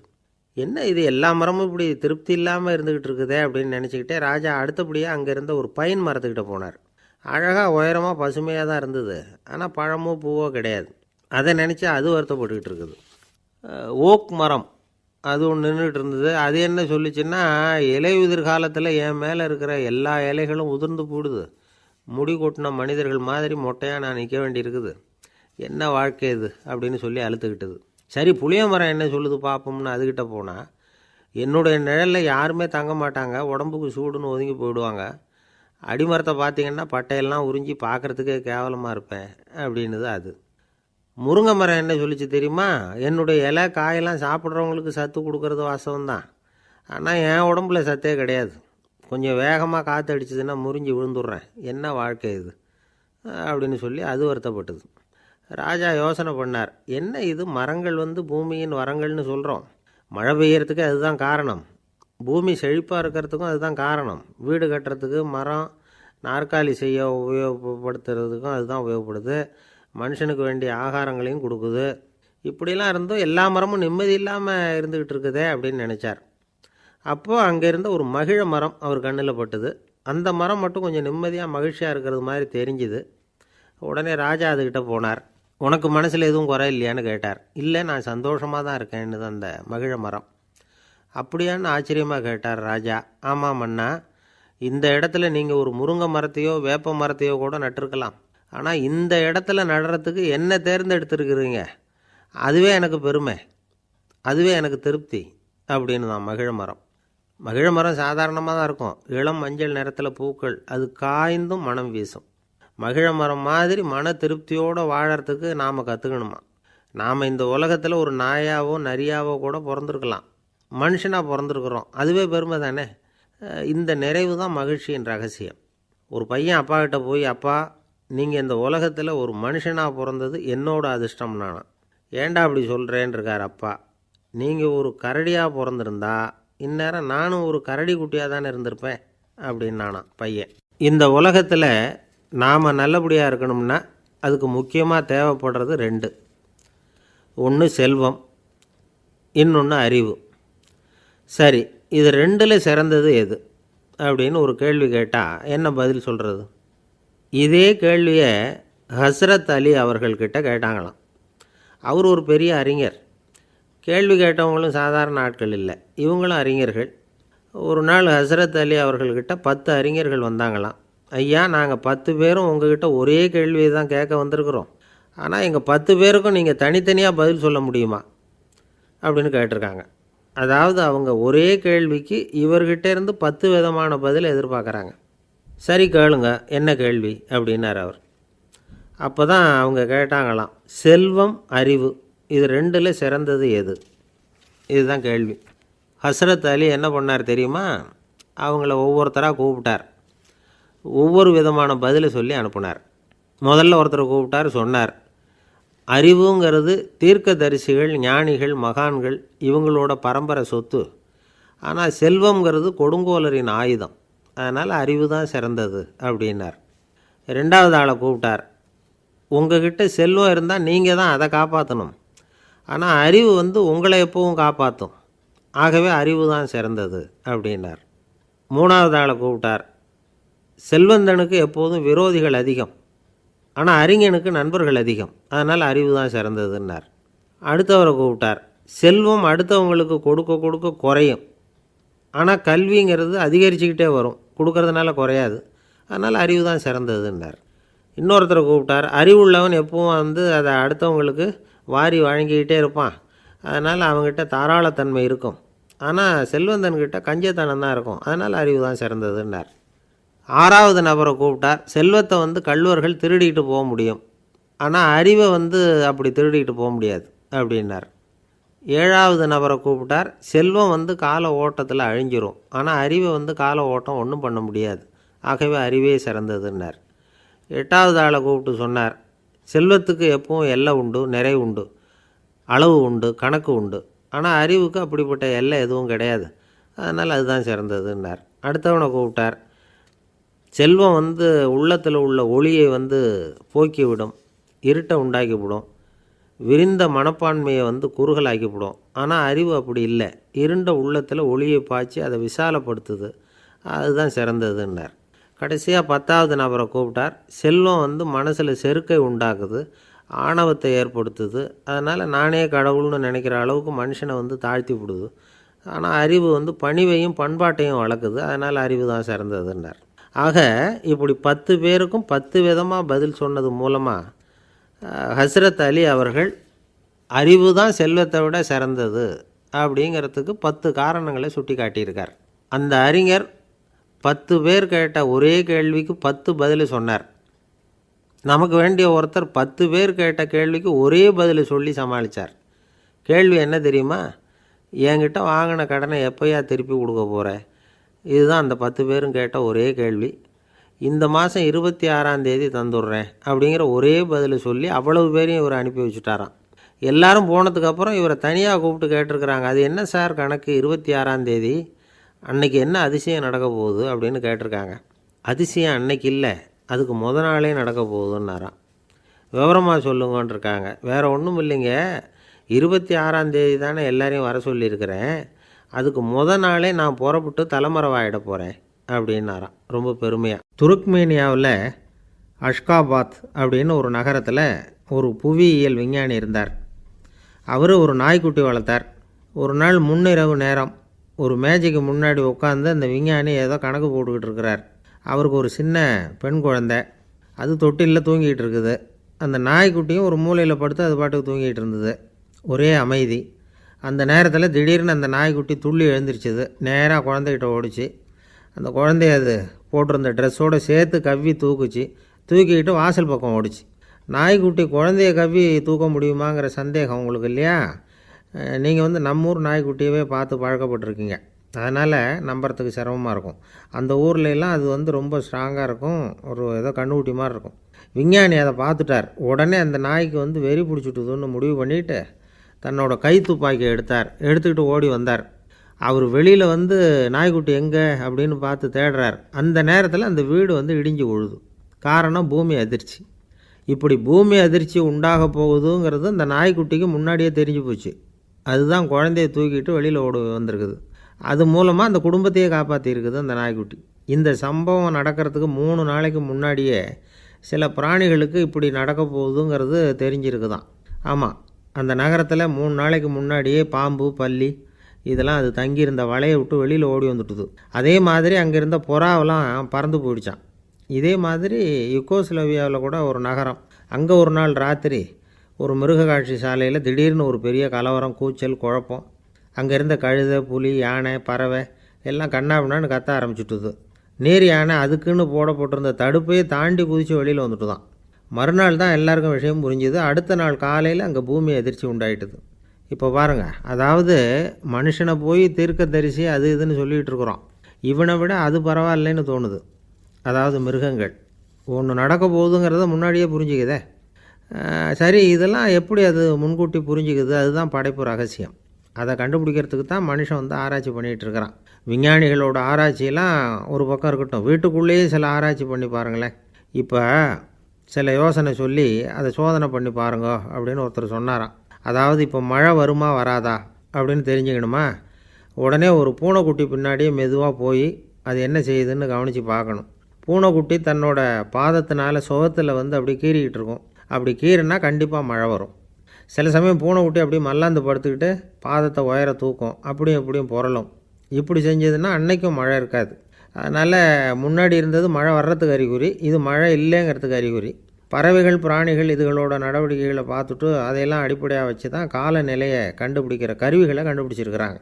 [SPEAKER 1] என்ன இது எல்லா மரமும் இப்படி திருப்தி இல்லாமல் இருந்துக்கிட்டு இருக்குதே அப்படின்னு நினச்சிக்கிட்டே ராஜா அடுத்தபடியாக அங்கே இருந்த ஒரு பைன் மரத்துக்கிட்ட போனார். அழகாக உயரமாக பசுமையாக தான் இருந்தது, ஆனால் பழமோ பூவோ கிடையாது. அதை நினச்சி அது வருத்தப்பட்டுக்கிட்டு இருக்குது. ஓக் மரம் அது ஒன்று நின்றுட்டு இருந்தது. அது என்ன சொல்லிச்சுன்னா, இலை உதிர் காலத்தில் என் மேலே இருக்கிற எல்லா இலைகளும் உதிர்ந்து போடுது, முடி கொட்டின மனிதர்கள் மாதிரி மொட்டையாக நான் நிற்க வேண்டியிருக்குது, என்ன வாழ்க்கை இது அப்படின்னு சொல்லி அழுத்துக்கிட்டது. சரி புளிய மரம் என்ன சொல்லுது பார்ப்போம்னு அதுக்கிட்ட போனால், என்னுடைய நிழலில் யாருமே தங்க மாட்டாங்க, உடம்புக்கு சூடுன்னு ஒதுங்கி போயிடுவாங்க, அடிமரத்தை பார்த்திங்கன்னா பட்டையெல்லாம் உறிஞ்சி பார்க்குறதுக்கே கேவலமாக இருப்பேன் அப்படின்னுது அது. முருங்கை மரம் என்ன சொல்லிச்சு தெரியுமா, என்னுடைய இலை காயெல்லாம் சாப்பிட்றவங்களுக்கு சத்து கொடுக்கறது வாசம்தான், ஆனால் என் உடம்புல சத்தே கிடையாது, கொஞ்சம் வேகமாக காற்று அடிச்சதுன்னா முறிஞ்சி விழுந்துடுறேன், என்ன வாழ்க்கை இது அப்படின்னு சொல்லி அது வருத்தப்பட்டது. ராஜா யோசனை பண்ணார், என்ன இது மரங்கள் வந்து பூமியின் வரங்கள்னு சொல்கிறோம், மழை பெய்யறதுக்கு அதுதான் காரணம், பூமி செழிப்பாக இருக்கிறதுக்கும் அதுதான் காரணம், வீடு கட்டுறதுக்கு மரம், நாற்காலி செய்ய உபயோகப்படுத்துறதுக்கும் அதுதான் உபயோகப்படுது, மனுஷனுக்கு வேண்டிய ஆகாரங்களையும் கொடுக்குது, இப்படிலாம் இருந்தும் எல்லா மரமும் நிம்மதி இல்லாமல் இருந்துக்கிட்டு இருக்குதே அப்படின்னு நினச்சார். அப்போது அங்கே இருந்த ஒரு மகிழ மரம் அவர் கண்ணில் பட்டுது. அந்த மரம் மட்டும் கொஞ்சம் நிம்மதியாக மகிழ்ச்சியாக இருக்கிறது மாதிரி தெரிஞ்சுது. உடனே ராஜா அதுக்கிட்ட போனார். உனக்கு மனசில் எதுவும் குறை இல்லையான்னு கேட்டார். இல்லை, நான் சந்தோஷமாக தான் இருக்கேன்னு அந்த மகிழ மரம். அப்படியான்னு ஆச்சரியமாக கேட்டார் ராஜா. ஆமாம் மன்னா, இந்த இடத்துல நீங்கள் ஒரு முருங்கை மரத்தையோ வேப்ப மரத்தையோ கூட நட்டிருக்கலாம், ஆனால் இந்த இடத்துல நடுறதுக்கு என்ன தேர்ந்தெடுத்துருக்குறீங்க, அதுவே எனக்கு பெருமை, அதுவே எனக்கு திருப்தி அப்படின்னு தான் மகிழ மரம். மகிழ மரம் சாதாரணமாக தான் இருக்கும், இளம் மஞ்சள் நிறத்தில் பூக்கள், அது காய்ந்தும் மனம் வீசும். மகிழ மரம் மாதிரி மன திருப்தியோடு வாழறதுக்கு நாம் கற்றுக்கணுமா. நாம் இந்த உலகத்தில் ஒரு நாயாவோ நரியாவோ கூட பிறந்திருக்கலாம், மனுஷனாக பிறந்திருக்கிறோம், அதுவே பெருமை தானே. இந்த நிறைவு தான் மகிழ்ச்சியின் ரகசியம். ஒரு பையன் அப்பா கிட்ட போய், அப்பா நீங்கள் இந்த உலகத்தில் ஒரு மனுஷனாக பிறந்தது என்னோட அதிர்ஷ்டம் நானா. ஏண்டா அப்படி சொல்கிறேன்னு இருக்கார் அப்பா. நீங்கள் ஒரு கரடியாக பிறந்திருந்தா இந்நேரம் நானும் ஒரு கரடி குட்டியாக தானே இருந்திருப்பேன் அப்படின்னு நானா பையன். இந்த உலகத்தில் நாம் நல்லபடியாக இருக்கணும்னா அதுக்கு முக்கியமாக தேவைப்படுறது ரெண்டு. ஒன்று செல்வம், இன்னொன்று அறிவு. சரி, இது ரெண்டில் சிறந்தது எது அப்படின்னு ஒரு கேள்வி கேட்டால் என்ன பதில் சொல்கிறது? இதே கேள்வியை ஹஸ்ரத் அலி அவர்கள்கிட்ட கேட்டாங்களாம். அவர் ஒரு பெரிய அறிஞர். கேள்வி கேட்டவங்களும் சாதாரண ஆட்கள் இல்லை, இவங்களும் அறிஞர்கள். ஒரு நாள் ஹஸ்ரத் அலி அவர்கள்கிட்ட 10 அறிஞர்கள் வந்தாங்களாம். ஐயா, நாங்கள் 10 பேரும் உங்ககிட்ட ஒரே கேள்வியை தான் கேட்க வந்திருக்கிறோம், ஆனால் எங்கள் 10 பேருக்கும் நீங்கள் தனித்தனியாக பதில் சொல்ல முடியுமா அப்படின்னு கேட்டிருக்காங்க. அதாவது அவங்க ஒரே கேள்விக்கு இவர்கிட்ட இருந்து 10 விதமான பதில் எதிர்பார்க்குறாங்க. சரி கேளுங்க, என்ன கேள்வி அப்படின்னார் அவர். அப்போ தான் அவங்க கேட்டாங்களாம், செல்வம் அறிவு இது ரெண்டில் சிறந்தது எது? இதுதான் கேள்வி. ஹஸ்ரத் அலி என்ன பண்ணார் தெரியுமா? அவங்கள ஒவ்வொருத்தராக கூப்பிட்டார், ஒவ்வொரு விதமான பதிலை சொல்லி அனுப்புனார். முதல்ல ஒருத்தரை கூப்பிட்டார், சொன்னார், அறிவுங்கிறது தீர்க்கதரிசிகள், ஞானிகள், மகான்கள் இவங்களோட பரம்பரை சொத்து, ஆனால் செல்வங்கிறது கொடுங்கோலரின் ஆயுதம், அதனால் அறிவு தான் சிறந்தது அப்படின்னார். ரெண்டாவது ஆளை கூப்பிட்டார், உங்ககிட்ட செல்வம் இருந்தால் நீங்கள் தான் அதை காப்பாற்றணும், ஆனால் அறிவு உங்களை எப்பவும் காப்பாற்றும், ஆகவே அறிவு தான் சிறந்தது அப்படின்னார். மூணாவது ஆளை கூப்பிட்டார், செல்வந்தனுக்கு எப்போதும் விரோதிகள் அதிகம், ஆனால் அறிஞனுக்கு நண்பர்கள் அதிகம், அதனால் அறிவு தான் சிறந்ததுன்னார். அடுத்தவரை கூப்பிட்டார், செல்வம் அடுத்தவங்களுக்கு கொடுக்க கொடுக்க குறையும், ஆனால் கல்விங்கிறது அதிகரிச்சுக்கிட்டே வரும், கொடுக்கறதுனால குறையாது, அதனால் அறிவு தான் சிறந்ததுன்னார். இன்னொருத்தரை கூப்பிட்டார், அறிவுள்ளவன் எப்பவும் அதை அடுத்தவங்களுக்கு வாரி வழங்கிக்கிட்டே இருப்பான், அதனால் அவங்ககிட்ட தாராளத்தன்மை இருக்கும், ஆனால் செல்வந்தன்கிட்ட கஞ்சத்தனம் தான் இருக்கும், அதனால் அறிவு தான் சிறந்ததுன்னார். ஆறாவது நபரை கூப்பிட்டார், செல்வத்தை கள்வர்கள் திருடிட்டு போக முடியும், ஆனால் அறிவை அப்படி திருடிட்டு போக முடியாது அப்படின்னார். 7வது நபரை கூப்பிட்டார். செல்வம் வந்து கால ஓட்டத்தில் அழிஞ்சிரும், ஆனால் அறிவை வந்து கால ஓட்டம் ஒன்றும் பண்ண முடியாது, ஆகவே அறிவே சிறந்ததுன்னார். 8வது ஆளை கூப்பிட்டு சொன்னார், செல்வத்துக்கு எப்பவும் எல்லை உண்டு, நிறை உண்டு, அளவு உண்டு, கணக்கு உண்டு, ஆனால் அறிவுக்கு அப்படிப்பட்ட எல்லை எதுவும் கிடையாது, அதனால் அதுதான் சிறந்ததுன்னார். அடுத்தவனை கூப்பிட்டார். செல்வம் வந்து உள்ளத்தில் உள்ள ஒளியை வந்து போக்கிவிடும், இருட்டை உண்டாக்கிவிடும், விரிந்த மனப்பான்மையை வந்து குறுகலாக்கிவிடும். ஆனால் அறிவு அப்படி இல்லை, இருண்ட உள்ளத்தில் ஒளியை பாய்ச்சி அதை விசாலப்படுத்துது, அதுதான் சிறந்ததுன்னார். கடைசியாக 10வது நபரை கூப்பிட்டார். செல்வம் வந்து மனசில் செருக்கை உண்டாக்குது, ஆணவத்தை ஏற்படுத்துது, அதனால் நானே கடவுள்னு நினைக்கிற அளவுக்கு மனுஷனை வந்து தாழ்த்தி விடுது, ஆனால் அறிவு வந்து பணிவையும் பண்பாட்டையும் வளர்க்குது, அதனால் அறிவு தான் சிறந்ததுன்னார். ஆக இப்படி 10 பேருக்கும் 10 விதமாக பதில் சொன்னது மூலமாக ஹஸ்ரத் அலி அவர்கள் அறிவு தான் செல்வத்தை விட சிறந்தது அப்படிங்கிறதுக்கு 10 காரணங்களை சுட்டி காட்டியிருக்கார். அந்த அறிஞர் 10 பேர் கேட்ட ஒரே கேள்விக்கு 10 பதில் சொன்னார். நமக்கு வேண்டிய ஒருத்தர் 10 பேர் கேட்ட கேள்விக்கு ஒரே பதில் சொல்லி சமாளித்தார். கேள்வி என்ன தெரியுமா? என்கிட்ட வாங்கின கடனை எப்போயா திருப்பி கொடுக்க போகிறேன்? இதுதான் அந்த 10 பேரும் கேட்ட ஒரே கேள்வி. இந்த மாதம் 26ஆம் தேதி தந்துடுறேன் அப்படிங்கிற ஒரே பதில் சொல்லி அவ்வளவு பேரையும் இவர் அனுப்பி வச்சுட்டாராம். எல்லாரும் போனதுக்கப்புறம் இவரை தனியாக கூப்பிட்டு கேட்டிருக்கிறாங்க, அது என்ன சார் கணக்கு, 26ஆம் தேதி அன்னைக்கு என்ன அதிசயம் நடக்க போகுது அப்படின்னு கேட்டிருக்காங்க. அதிசயம் அன்னைக்கு இல்லை, அதுக்கு நாளே நடக்க போகுதுன்னாராம். விவரமாக சொல்லுங்கன்னு இருக்காங்க. வேறு ஒன்றும் இல்லைங்க, 26ஆம் தேதி தானே எல்லாரையும் வர சொல்லியிருக்கிறேன், அதுக்கு நாளே நான் புறப்பட்டு தலைமறைவாயிட போகிறேன் அப்படின்னாராம் ரொம்ப பெருமையாக. துருக்மேனியாவில் அஷ்காபாத் அப்படின்னு ஒரு நகரத்தில் ஒரு புவியியல் விஞ்ஞானி இருந்தார். அவர் ஒரு நாய்க்குட்டி வளர்த்தார். ஒரு நாள் முன்னிரவு நேரம் ஒரு மேஜைக்கு முன்னாடி உட்காந்து அந்த விஞ்ஞானி ஏதோ கணக்கு போட்டுக்கிட்டு இருக்கிறார். அவருக்கு ஒரு சின்ன பெண் குழந்தை, அது தொட்டிலில் தூங்கிட்டு இருக்குது. அந்த நாய்க்குட்டியும் ஒரு மூலையில் படுத்து அது பாட்டுக்கு தூங்கிட்டு இருந்தது. ஒரே அமைதி. அந்த நேரத்தில் திடீர்னு அந்த நாய்க்குட்டி துள்ளி எழுந்திரிச்சிது, நேராக குழந்தைகிட்ட ஓடிச்சு. அந்த குழந்தைய அது போட்டிருந்த ட்ரெஸ்ஸோடு சேர்த்து கவ்வி தூக்குச்சு. தூக்கிக்கிட்டு வாசல் பக்கம் ஓடிச்சு. நாய்க்குட்டி குழந்தைய கவ்வி தூக்க முடியுமாங்கிற சந்தேகம் உங்களுக்கு இல்லையா? நீங்கள் வந்து நம்மூர் நாய்க்குட்டியவே பார்த்து பழக்கப்பட்டிருக்கீங்க, அதனால் நம்புறதுக்கு சிரமமாக இருக்கும். அந்த ஊர்லெலாம் அது வந்து ரொம்ப ஸ்ட்ராங்காக இருக்கும், ஒரு ஏதோ கண்ணுக்குட்டி மாதிரி இருக்கும். விஞ்ஞானி அதை பார்த்துட்டார். உடனே அந்த நாய்க்கு வந்து வெறி பிடிச்சிட்டுதுன்னு முடிவு பண்ணிவிட்டு தன்னோட கை துப்பாக்கியை எடுத்துக்கிட்டு ஓடி வந்தார். அவர் வெளியில் வந்து நாய்க்குட்டி எங்கே அப்படின்னு பார்த்து தேடுறார். அந்த நேரத்தில் அந்த வீடு வந்து இடிஞ்சு விழுது. காரணம் பூமி அதிர்ச்சி. இப்படி பூமி அதிர்ச்சி உண்டாக போகுதுங்கிறது அந்த நாய்க்குட்டிக்கு முன்னாடியே தெரிஞ்சு போச்சு. அதுதான் குழந்தைய தூக்கிட்டு வெளியில் ஓடி வந்திருக்குது. அது மூலமாக அந்த குடும்பத்தையே காப்பாற்றிருக்குது அந்த நாய்க்குட்டி. இந்த சம்பவம் நடக்கிறதுக்கு 3 நாளைக்கு முன்னாடியே சில பிராணிகளுக்கு இப்படி நடக்க போகுதுங்கிறது தெரிஞ்சிருக்குதான். ஆமாம், அந்த நகரத்தில் 3 நாளைக்கு முன்னாடியே பாம்பு, பல்லி இதெல்லாம் அது தங்கியிருந்த வலையை விட்டு வெளியில் ஓடி வந்துட்டுது. அதே மாதிரி அங்கே இருந்த புறாவெல்லாம் பறந்து போயிடுச்சான். இதே மாதிரி யுகோஸ்லோவியாவில் கூட ஒரு நகரம், அங்கே ஒரு நாள் ராத்திரி ஒரு மிருக காட்சி சாலையில் திடீர்னு ஒரு பெரிய கலவரம், கூச்சல், குழப்பம். அங்கே இருந்த கழுதை, புலி, யானை, பறவை எல்லாம் கண்ணாபின்னான்னு கத்த ஆரம்பிச்சுட்டுது. நேர் யானை அதுக்குன்னு போடப்பட்டிருந்த தடுப்பையே தாண்டி குதித்து வெளியில் வந்துட்டு தான். மறுநாள் தான் எல்லாருக்கும் விஷயம் புரிஞ்சுது. அடுத்த நாள் காலையில் அங்கே பூமி அதிர்ச்சி உண்டாயிட்டுது. இப்போ பாருங்கள், அதாவது மனுஷனை போய் தீர்க்கதரிசி அது இதுன்னு சொல்லிகிட்டு இருக்கிறோம், இவனை விட அது பரவாயில்லைன்னு தோணுது. அதாவது மிருகங்கள் ஒன்று நடக்க போகுதுங்கிறத முன்னாடியே புரிஞ்சுக்குதே. சரி, இதெல்லாம் எப்படி அது முன்கூட்டி புரிஞ்சுக்குது? அதுதான் படைப்பு ரகசியம். அதை கண்டுபிடிக்கிறதுக்கு தான் மனுஷன் வந்து ஆராய்ச்சி பண்ணிகிட்டு இருக்கிறான். விஞ்ஞானிகளோட ஆராய்ச்சியெல்லாம் ஒரு பக்கம் இருக்கட்டும், வீட்டுக்குள்ளேயே சில ஆராய்ச்சி பண்ணி பாருங்களேன். இப்போ சில யோசனை சொல்லி அதை சோதனை பண்ணி பாருங்க அப்படின்னு ஒருத்தர் சொன்னாராம். அதாவது இப்போ மழை வருமா வராதா அப்படின்னு தெரிஞ்சுக்கணுமா, உடனே ஒரு பூனைக்குட்டி பின்னாடியே மெதுவாக போய் அது என்ன செய்யுதுன்னு கவனித்து பார்க்கணும். பூனைக்குட்டி தன்னோட பாதத்தினால சுகத்தில் வந்து அப்படி கீறிக்கிட்டு இருக்கும். அப்படி கீறினா கண்டிப்பாக மழை வரும். சில சமயம் பூனைக்குட்டி அப்படியே மல்லாந்து படுத்துக்கிட்டு பாதத்தை உயர தூக்கும், அப்படியும் இப்படியும் புரளும். இப்படி செஞ்சதுன்னா அன்னைக்கும் மழை இருக்காது. அதனால் முன்னாடி இருந்தது மழை வர்றதுக்கு அறிகுறி, இது மழை இல்லைங்கிறதுக்கு அறிகுறி. பறவைகள், பிராணிகள் இதுகளோட நடவடிக்கைகளை பார்த்துட்டு அதையெல்லாம் அடிப்படையாக வச்சு தான் காலநிலையை கண்டுபிடிக்கிற கருவிகளை கண்டுபிடிச்சிருக்கிறாங்க.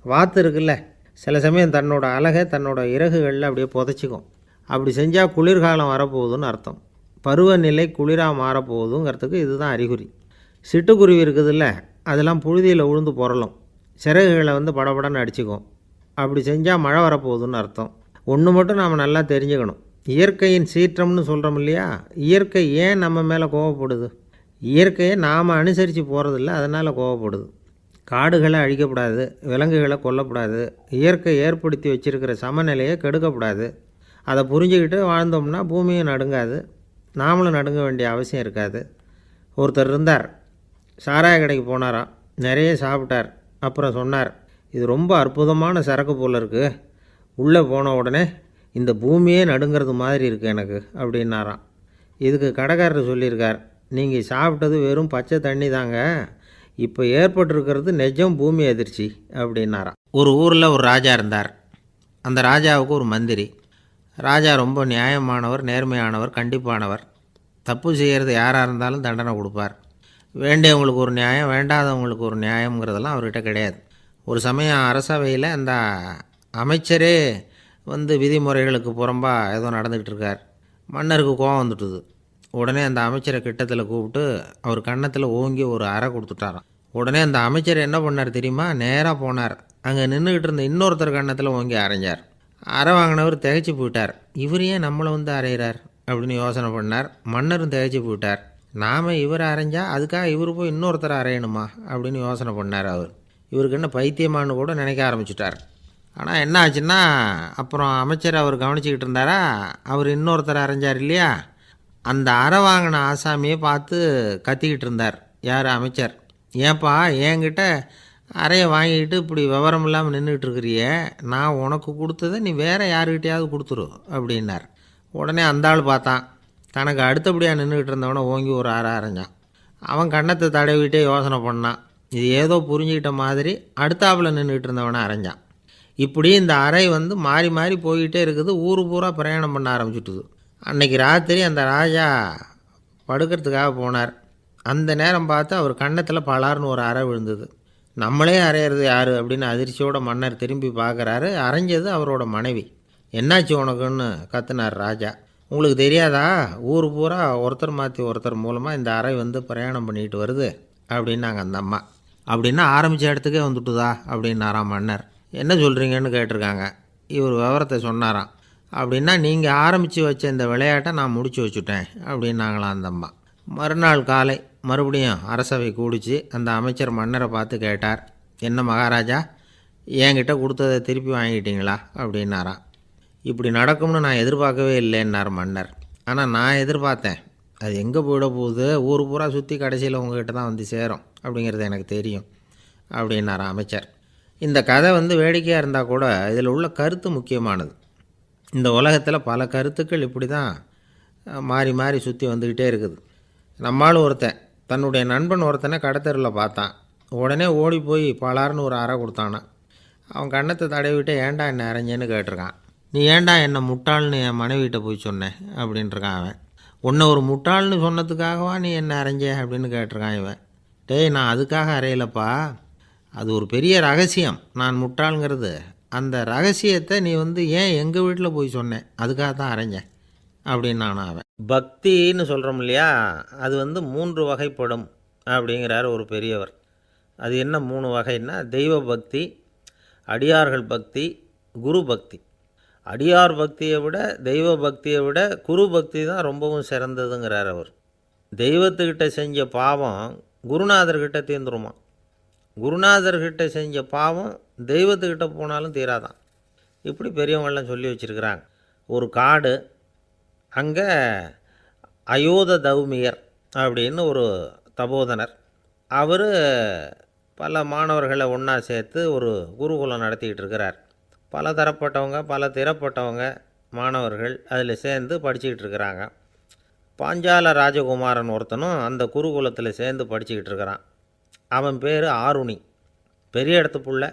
[SPEAKER 1] வாத்து இருக்குல்ல, சில சமயம் தன்னோட அழகை தன்னோட இறகுகளில் அப்படியே புதைச்சிக்கும். அப்படி செஞ்சால் குளிர்காலம் வரப்போகுதுன்னு அர்த்தம். பருவநிலை குளிராக மாறப்போகுதுங்கிறதுக்கு இதுதான் அறிகுறி. சிட்டுக்குருவி இருக்குதுல்ல, அதெல்லாம் புழுதியில் உழுந்து புரளும், சிறகுகளை வந்து படபடன்னு அடிச்சுக்கும். அப்படி செஞ்சால் மழை வரப்போகுதுன்னு அர்த்தம். ஒன்று மட்டும் நாம் நல்லா தெரிஞ்சுக்கணும், இயற்கையின் சீற்றம்னு சொல்கிறோம் இல்லையா, இயற்கை ஏன் நம்ம மேலே கோவப்படுது? இயற்கையை நாம் அனுசரித்து போகிறதில்ல, அதனால் கோவப்படுது. காடுகளை அழிக்கப்படாது, விலங்குகளை கொல்லக்கூடாது, இயற்கை ஏற்படுத்தி வச்சுருக்கிற சமநிலையை கெடுக்கக்கூடாது. அதை புரிஞ்சுக்கிட்டு வாழ்ந்தோம்னா பூமியும் நடுங்காது, நாமளும் நடுங்க வேண்டிய அவசியம் இருக்காது. ஒருத்தர் இருந்தார், சாராய கடைக்கு போனாராம், நிறைய சாப்பிட்டார். அப்புறம் சொன்னார், இது ரொம்ப அற்புதமான சரக்கு போல் இருக்குது, உள்ளே போன உடனே இந்த பூமியே நடுங்கிறது மாதிரி இருக்குது எனக்கு அப்படின்னாராம். இதுக்கு கடைக்காரர் சொல்லியிருக்கார், நீங்கள் சாப்பிட்டது வெறும் பச்சை தண்ணி தாங்க, இப்போ ஏற்பட்டிருக்கிறது நிஜம் பூமி அதிர்ச்சி அப்படின்னாராம். ஒரு ஊரில் ஒரு ராஜா இருந்தார். அந்த ராஜாவுக்கு ஒரு மந்திரி. ராஜா ரொம்ப நியாயமானவர், நேர்மையானவர், கண்டிப்பானவர். தப்பு செய்கிறது யாராக இருந்தாலும் தண்டனை கொடுப்பார். வேண்டியவங்களுக்கு ஒரு நியாயம், வேண்டாதவங்களுக்கு ஒரு நியாயங்கிறதெல்லாம் அவர்கிட்ட கிடையாது. ஒரு சமயம் அரசவையில் அந்த அமைச்சரே வந்து விதிமுறைகளுக்கு புறம்பாக ஏதோ நடந்துக்கிட்டு இருக்கார். மன்னருக்கு கோபம் வந்துட்டுது. உடனே அந்த அமைச்சரை கிட்டத்தில் கூப்பிட்டு அவர் கன்னத்தில் ஓங்கி ஒரு அறை கொடுத்துட்டாராம். உடனே அந்த அமைச்சர் என்ன பண்ணார் தெரியுமா, நேராக போனார், அங்கே நின்றுக்கிட்டு இருந்த இன்னொருத்தர் கன்னத்தில் ஓங்கி அரைஞ்சார். அறை வாங்கினவர் திகைச்சு போயிட்டார். இவர் ஏன் நம்மளை வந்து அரைகிறார் அப்படின்னு யோசனை பண்ணார். மன்னரும் திகைச்சு போயிட்டார். நாம் இவர் அரைஞ்சா அதுக்காக இவர் போய் இன்னொருத்தர் அரையணுமா அப்படின்னு யோசனை பண்ணார். இவருக்கு என்ன பைத்தியமானு கூட நினைக்க ஆரம்பிச்சிட்டார். ஆனால் என்ன ஆச்சுன்னா, அப்புறம் அமைச்சர் அவர் கவனிச்சிக்கிட்டு இருந்தாரா, அவர் இன்னொருத்தர் அரைஞ்சார் இல்லையா, அந்த அறை வாங்கின ஆசாமியை பார்த்து கத்திக்கிட்டு இருந்தார். யார்? அமைச்சர். ஏன்பா என்கிட்ட அறையை வாங்கிக்கிட்டு இப்படி விவரம் இல்லாமல் நின்றுக்கிட்டு இருக்கிறிய, நான் உனக்கு கொடுத்ததை நீ வேறு யாருக்கிட்டையாவது கொடுத்துரு அப்படின்னார். உடனே அந்த ஆள் பார்த்தான், தனக்கு அடுத்தபடியாக நின்றுக்கிட்டு இருந்தவனை ஓங்கி ஒரு அறை அரைஞ்சான். அவன் கன்னத்தை தடவிட்டே யோசனை பண்ணான். இது ஏதோ புரிஞ்சுக்கிட்ட மாதிரி அடுத்தாப்பில் நின்றுக்கிட்டு இருந்தவனை அரைஞ்சான். இப்படி இந்த அறை வந்து மாறி மாறி போய்கிட்டே இருக்குது. ஊர் பூரா பிரயாணம் பண்ண ஆரம்பிச்சுட்டுது. அன்றைக்கி ராத்திரி அந்த ராஜா படுக்கிறதுக்காக போனார். அந்த நேரம் பார்த்து அவர் கன்னத்தில் பலார்னு ஒரு அறை விழுந்தது. நம்மளே அரையிறது யார் அப்படின்னு அதிர்ச்சியோட மன்னர் திரும்பி பார்க்குறாரு. அரைஞ்சது அவரோட மனைவி. என்னாச்சு உனக்குன்னு கத்துனார் ராஜா. உங்களுக்கு தெரியாதா, ஊர் பூரா ஒருத்தர் மாற்றி ஒருத்தர் மூலமாக இந்த அறை வந்து பிரயாணம் பண்ணிட்டு வருது அப்படின்னாங்க அந்த அம்மா. அப்படின்னா ஆரம்பித்த இடத்துக்கே வந்துட்டுதா அப்படின்னாராம் மன்னர். என்ன சொல்கிறீங்கன்னு கேட்டிருக்காங்க. இவர் விவரத்தை சொன்னாராம். அப்படின்னா நீங்கள் ஆரம்பித்து வச்ச இந்த விளையாட்டை நான் முடிச்சு வச்சுட்டேன் அப்படின்னாங்களாம் அந்த அம்மா. மறுநாள் காலை மறுபடியும் அரசவை கூடிச்சு அந்த அமைச்சர் மன்னரை பார்த்து கேட்டார், என்ன மகாராஜா, என்கிட்ட கொடுத்ததை திருப்பி வாங்கிட்டீங்களா அப்படின்னாராம். இப்படி நடக்கும்னு நான் எதிர்பார்க்கவே இல்லைன்னார் மன்னர். ஆனால் நான் எதிர்பார்த்தேன், அது எங்கே போயிட போகுது, ஊர் பூரா சுற்றி கடைசியில் உங்ககிட்ட தான் வந்து சேரும் அப்படிங்கிறது எனக்கு தெரியும் அப்படின்னாராம் அமைச்சர். இந்த கதை வந்து வேடிக்கையாக இருந்தால் கூட இதில் உள்ள கருத்து முக்கியமானது. இந்த உலகத்தில் பல கருத்துக்கள் இப்படி தான் மாறி மாறி சுற்றி வந்துக்கிட்டே இருக்குது. நம்மளும் ஒருத்தன் தன்னுடைய நண்பன் ஒருத்தனை கடத்தரில் பார்த்தான். உடனே ஓடி போய் பலார்னு ஒரு அறை கொடுத்தானான். அவன் கன்னத்தை தடவிட்டு ஏன்டா என்னை அரைஞ்சேன்னு கேட்டிருக்கான். நீ ஏன்டா என்னை முட்டாள்னு என் மனைவிட்ட போய் சொன்னேன் அப்படின்ட்டுருக்கான் அவன். உன்னை ஒரு முட்டாள்னு சொன்னதுக்காகவா நீ என்னை அரைஞ்சே அப்படின்னு கேட்டிருக்கான் இவன். டேய், நான் அதுக்காக அறையலப்பா, அது ஒரு பெரிய ரகசியம், நான் முட்டாளுங்கிறது. அந்த ரகசியத்தை நீ வந்து ஏன் எங்கள் வீட்டில் போய் சொன்னேன், அதுக்காக தான் அரைஞ்சேன் அப்படின்னு நான் அவன். பக்தின்னு சொல்கிறோம் இல்லையா, அது வந்து 3 வகைப்படும் அப்படிங்கிறார் ஒரு பெரியவர். அது என்ன 3 வகைன்னா, தெய்வ பக்தி, அடியார்கள் பக்தி, குரு பக்தி. அடியார் பக்தியை விட தெய்வ பக்தியை விட குரு பக்தி தான் ரொம்பவும் சிறந்ததுங்கிறார் அவர். தெய்வத்துக்கிட்ட செஞ்ச பாவம் குருநாதர்கிட்ட தீர்ந்துருமா, குருநாதர்கிட்ட செஞ்ச பாவம் தெய்வத்துக்கிட்ட போனாலும் தீராதான். இப்படி பெரியவங்களாம் சொல்லி வச்சுருக்கிறாங்க. ஒரு காடு, அங்கே அயோத தௌமியர் அப்படின்னு ஒரு தபோதனர். அவர் பல மாணவர்களை ஒன்றா சேர்த்து ஒரு குருகுலம் நடத்திக்கிட்டு இருக்கிறார். பல தரப்பட்டவங்க பல திறப்பட்டவங்க மாணவர்கள் அதில் சேர்ந்து படிச்சுக்கிட்டு இருக்கிறாங்க. பாஞ்சால ராஜகுமாரன் ஒருத்தனும் அந்த குருகுலத்தில் சேர்ந்து படிச்சுக்கிட்டு இருக்கிறான். அவன் பேர் ஆருணி. பெரிய இடத்து புள்ள,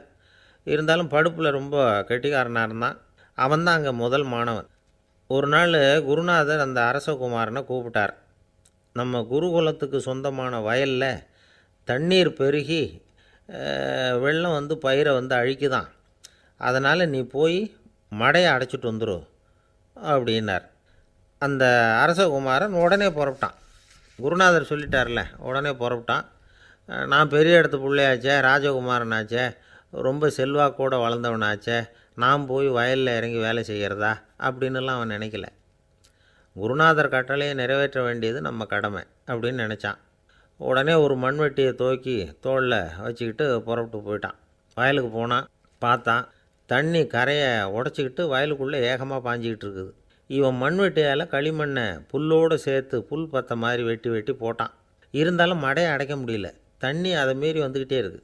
[SPEAKER 1] இருந்தாலும் படுப்பில் ரொம்ப கெட்டிக்காரனாக இருந்தான். அவன் தான் அங்கே முதல் மாணவன். ஒரு நாள் குருநாதர் அந்த அரசகுமாரனை கூப்பிட்டார். நம்ம குருகுலத்துக்கு சொந்தமான வயலில் தண்ணீர் பெருகி வெள்ளம் வந்து பயிரை வந்து அழிக்குதான், அதனால் நீ போய் மடையை அடைச்சிட்டு வந்துரு அப்படின்னார். அந்த அரசகுமாரன் உடனே புறப்பட்டான். குருநாதர் சொல்லிட்டார்ல, உடனே புறப்பட்டான். நான் பெரிய இடத்து பிள்ளையாச்சே, ராஜகுமாரனாச்சே, ரொம்ப செல்வாக்கூட வளர்ந்தவனாச்சே, நான் போய் வயலில் இறங்கி வேலை செய்கிறதா அப்படின்னுலாம் அவன் நினைக்கல. குருநாதர் கட்டளையை நிறைவேற்ற வேண்டியது நம்ம கடமை அப்படின்னு நினச்சான். உடனே ஒரு மண்வெட்டியை தூக்கி தோளில் வச்சுக்கிட்டு புறப்பட்டு போயிட்டான். வயலுக்கு போனான். பார்த்தான், தண்ணி கரையை உடச்சிக்கிட்டு வயலுக்குள்ளே ஏகமாக பாஞ்சிக்கிட்டு இருக்குது. இவன் மண்வெட்டியால் களிமண்ணை புல்லோடு சேர்த்து புல் பற்ற மாதிரி வெட்டி வெட்டி போட்டான். இருந்தாலும் மடையை அடைக்க முடியல. தண்ணி அதை மீறி வந்துக்கிட்டே இருக்குது.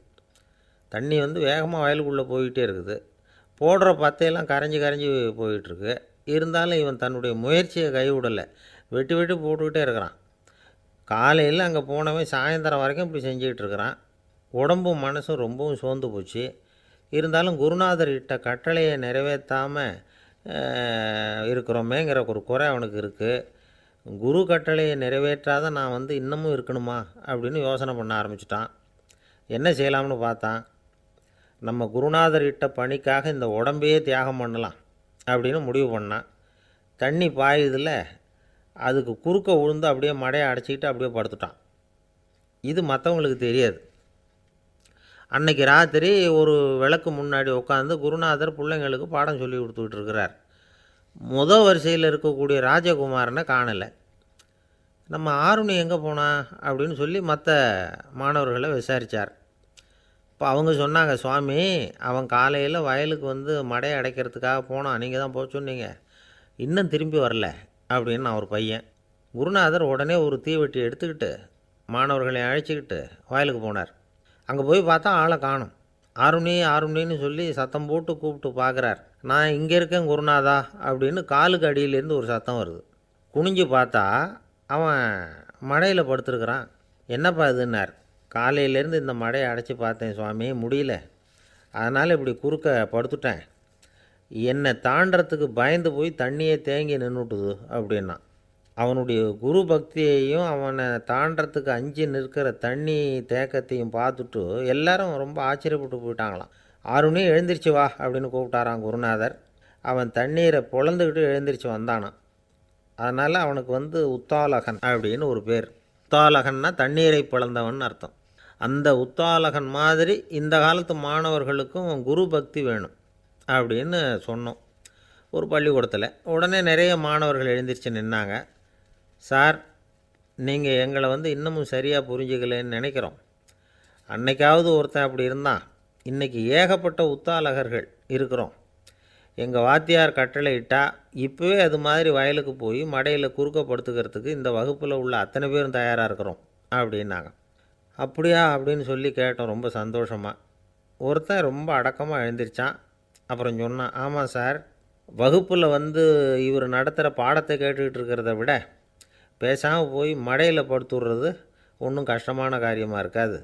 [SPEAKER 1] தண்ணி வேகமாக வயலுக்குள்ளே போய்கிட்டே இருக்குது. போடுற பத்தையெல்லாம் கரைஞ்சி கரைஞ்சி போயிட்டுருக்கு. இருந்தாலும் இவன் தன்னுடைய முயற்சியை கைவிடலை. வெட்டி வெட்டி போட்டுக்கிட்டே இருக்கிறான். காலையில் அங்கே போனவன் சாயந்தரம் வரைக்கும் இப்படி செஞ்சுக்கிட்டு இருக்கிறான். உடம்பும் மனசும் ரொம்பவும் சோர்ந்து போச்சு. இருந்தாலும் குருநாதர் இட்ட கட்டளையை நிறைவேற்றாமல் இருக்கிறோமேங்கிற ஒரு குறை அவனுக்கு இருக்குது. குரு கட்டளையை நிறைவேற்றாத நான் இன்னமும் இருக்கணுமா அப்படின்னு யோசனை பண்ண ஆரம்பிச்சிட்டான். என்ன செய்யலாம்னு பார்த்தான். நம்ம குருநாதர் இட்ட பணிக்காக இந்த உடம்பையே தியாகம் பண்ணலாம் அப்படின்னு முடிவு பண்ணான். தண்ணி பாயுதில் அதுக்கு குறுக்க விழுந்து அப்படியே மடையை அடைச்சிக்கிட்டு அப்படியே படுத்துட்டான். இது மற்றவங்களுக்கு தெரியாது. அன்னைக்கு ராத்திரி ஒரு விளக்கு முன்னாடி உட்காந்து குருநாதர் பிள்ளைங்களுக்கு பாடம் சொல்லி கொடுத்துக்கிட்டு இருக்கிறார். முதல் வரிசையில் இருக்கக்கூடிய ராஜகுமாரனை காணலை. நம்ம ஆருணி எங்கே போனா அப்படின்னு சொல்லி மற்ற மாணவர்களை விசாரித்தார். இப்போ அவங்க சொன்னாங்க, சுவாமி அவன் காலையில் வயலுக்கு மடையை அடைக்கிறதுக்காக போனான், நீங்கள் தான் போக சொன்னீங்க, இன்னும் திரும்பி வரல அப்படின்னு அவர் பையன். குருநாதர் உடனே ஒரு தீவெட்டி எடுத்துக்கிட்டு மாணவர்களை அழைச்சிக்கிட்டு வயலுக்கு போனார். அங்கே போய் பார்த்தா ஆளை காணும். ஆருணி ஆருணின்னு சொல்லி சத்தம் போட்டு கூப்பிட்டு பார்க்குறார். நான் இங்கே இருக்கேன் குருநாதா அப்படின்னு காலுக்கு அடியிலேருந்து ஒரு சத்தம் வருது. குனிஞ்சு பார்த்தா அவன் மடையில் படுத்துருக்குறான். என்னப்பா இதுன்னார். காலையிலேருந்து இந்த மடையை அடைச்சி பார்த்தேன் சுவாமி, முடியல, அதனால் இப்படி குறுக்க படுத்துட்டேன். என்னை தாண்டறதுக்கு பயந்து போய் தண்ணியை தேங்கி நின்றுட்டுது அப்படின்னா. அவனுடைய குரு பக்தியையும் அவனை தாண்டறதுக்கு அஞ்சு நிற்கிற தண்ணி தேக்கத்தையும் பார்த்துட்டு எல்லாரும் ரொம்ப ஆச்சரியப்பட்டு போயிட்டாங்களாம். ஆருணி எழுந்திரிச்சு வா அப்படின்னு கூப்பிட்டாரான் குருநாதர். அவன் தண்ணீரை பொழந்துக்கிட்டு எழுந்திரிச்சு வந்தானான். அதனால் அவனுக்கு உத்தாலகன் அப்படின்னு ஒரு பேர். உத்தாலகன்னா தண்ணீரை பிளந்தவன் அர்த்தம். அந்த உத்தாலகன் மாதிரி இந்த காலத்து மாணவர்களுக்கும் குரு பக்தி வேணும் அப்படின்னு சொன்னோம் ஒரு பள்ளிக்கூடத்தில். உடனே நிறைய மாணவர்கள் எழுந்திரிச்சு நின்னாங்க. சார், நீங்கள் எங்களை இன்னமும் சரியாக புரிஞ்சுக்கலன்னு நினைக்கிறோம். அன்னைக்காவது ஒருத்தன் அப்படி இருந்தான், இன்றைக்கி ஏகப்பட்ட உத்தாலகர்கள் இருக்கிறோம். எங்கள் வாத்தியார் கட்டளை இட்டால் இப்போவே அது மாதிரி வயலுக்கு போய் மடையில் குறுக்கப்படுத்துக்கிறதுக்கு இந்த வகுப்பில் உள்ள அத்தனை பேரும் தயாராக இருக்கிறோம் அப்படின்னாங்க. அப்படியா அப்படின்னு சொல்லி கேட்டோம் ரொம்ப சந்தோஷமாக. ஒருத்தன் ரொம்ப அடக்கமாக எழுந்திரிச்சான். அப்புறம் சொன்னான், ஆமாம் சார், வகுப்பில் இவர் நடத்துகிற பாடத்தை கேட்டுக்கிட்டு இருக்கிறத விட பேசாமல் போய் மடையில் படுத்துடுறது ஒன்றும் கஷ்டமான காரியமாக இருக்காது.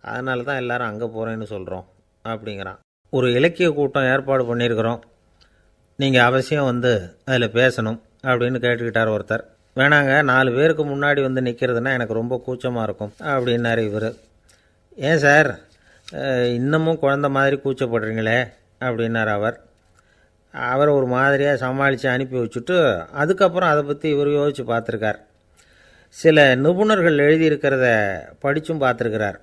[SPEAKER 1] அதனால தான் எல்லோரும் அங்கே போகிறேன்னு சொல்கிறோம் அப்படிங்கிறான். ஒரு இலக்கிய கூட்டம் ஏற்பாடு பண்ணியிருக்கிறோம், நீங்கள் அவசியம் அதில் பேசணும் அப்படின்னு கேட்டுக்கிட்டார் ஒருத்தர். வேணாங்க, 4 பேருக்கு முன்னாடி நிற்கிறதுனா எனக்கு ரொம்ப கூச்சமாக இருக்கும் அப்படின்னாரு இவர். ஏன் சார் இன்னமும் குழந்த மாதிரி கூச்சப்படுறீங்களே அப்படின்னார் அவர். அவரை ஒரு மாதிரியாக சமாளித்து அனுப்பி வச்சுட்டு அதுக்கப்புறம் அதை பற்றி இவர் யோசித்து பார்த்துருக்கார். சில நிபுணர்கள் எழுதியிருக்கிறத படித்தும் பார்த்துருக்கிறார்.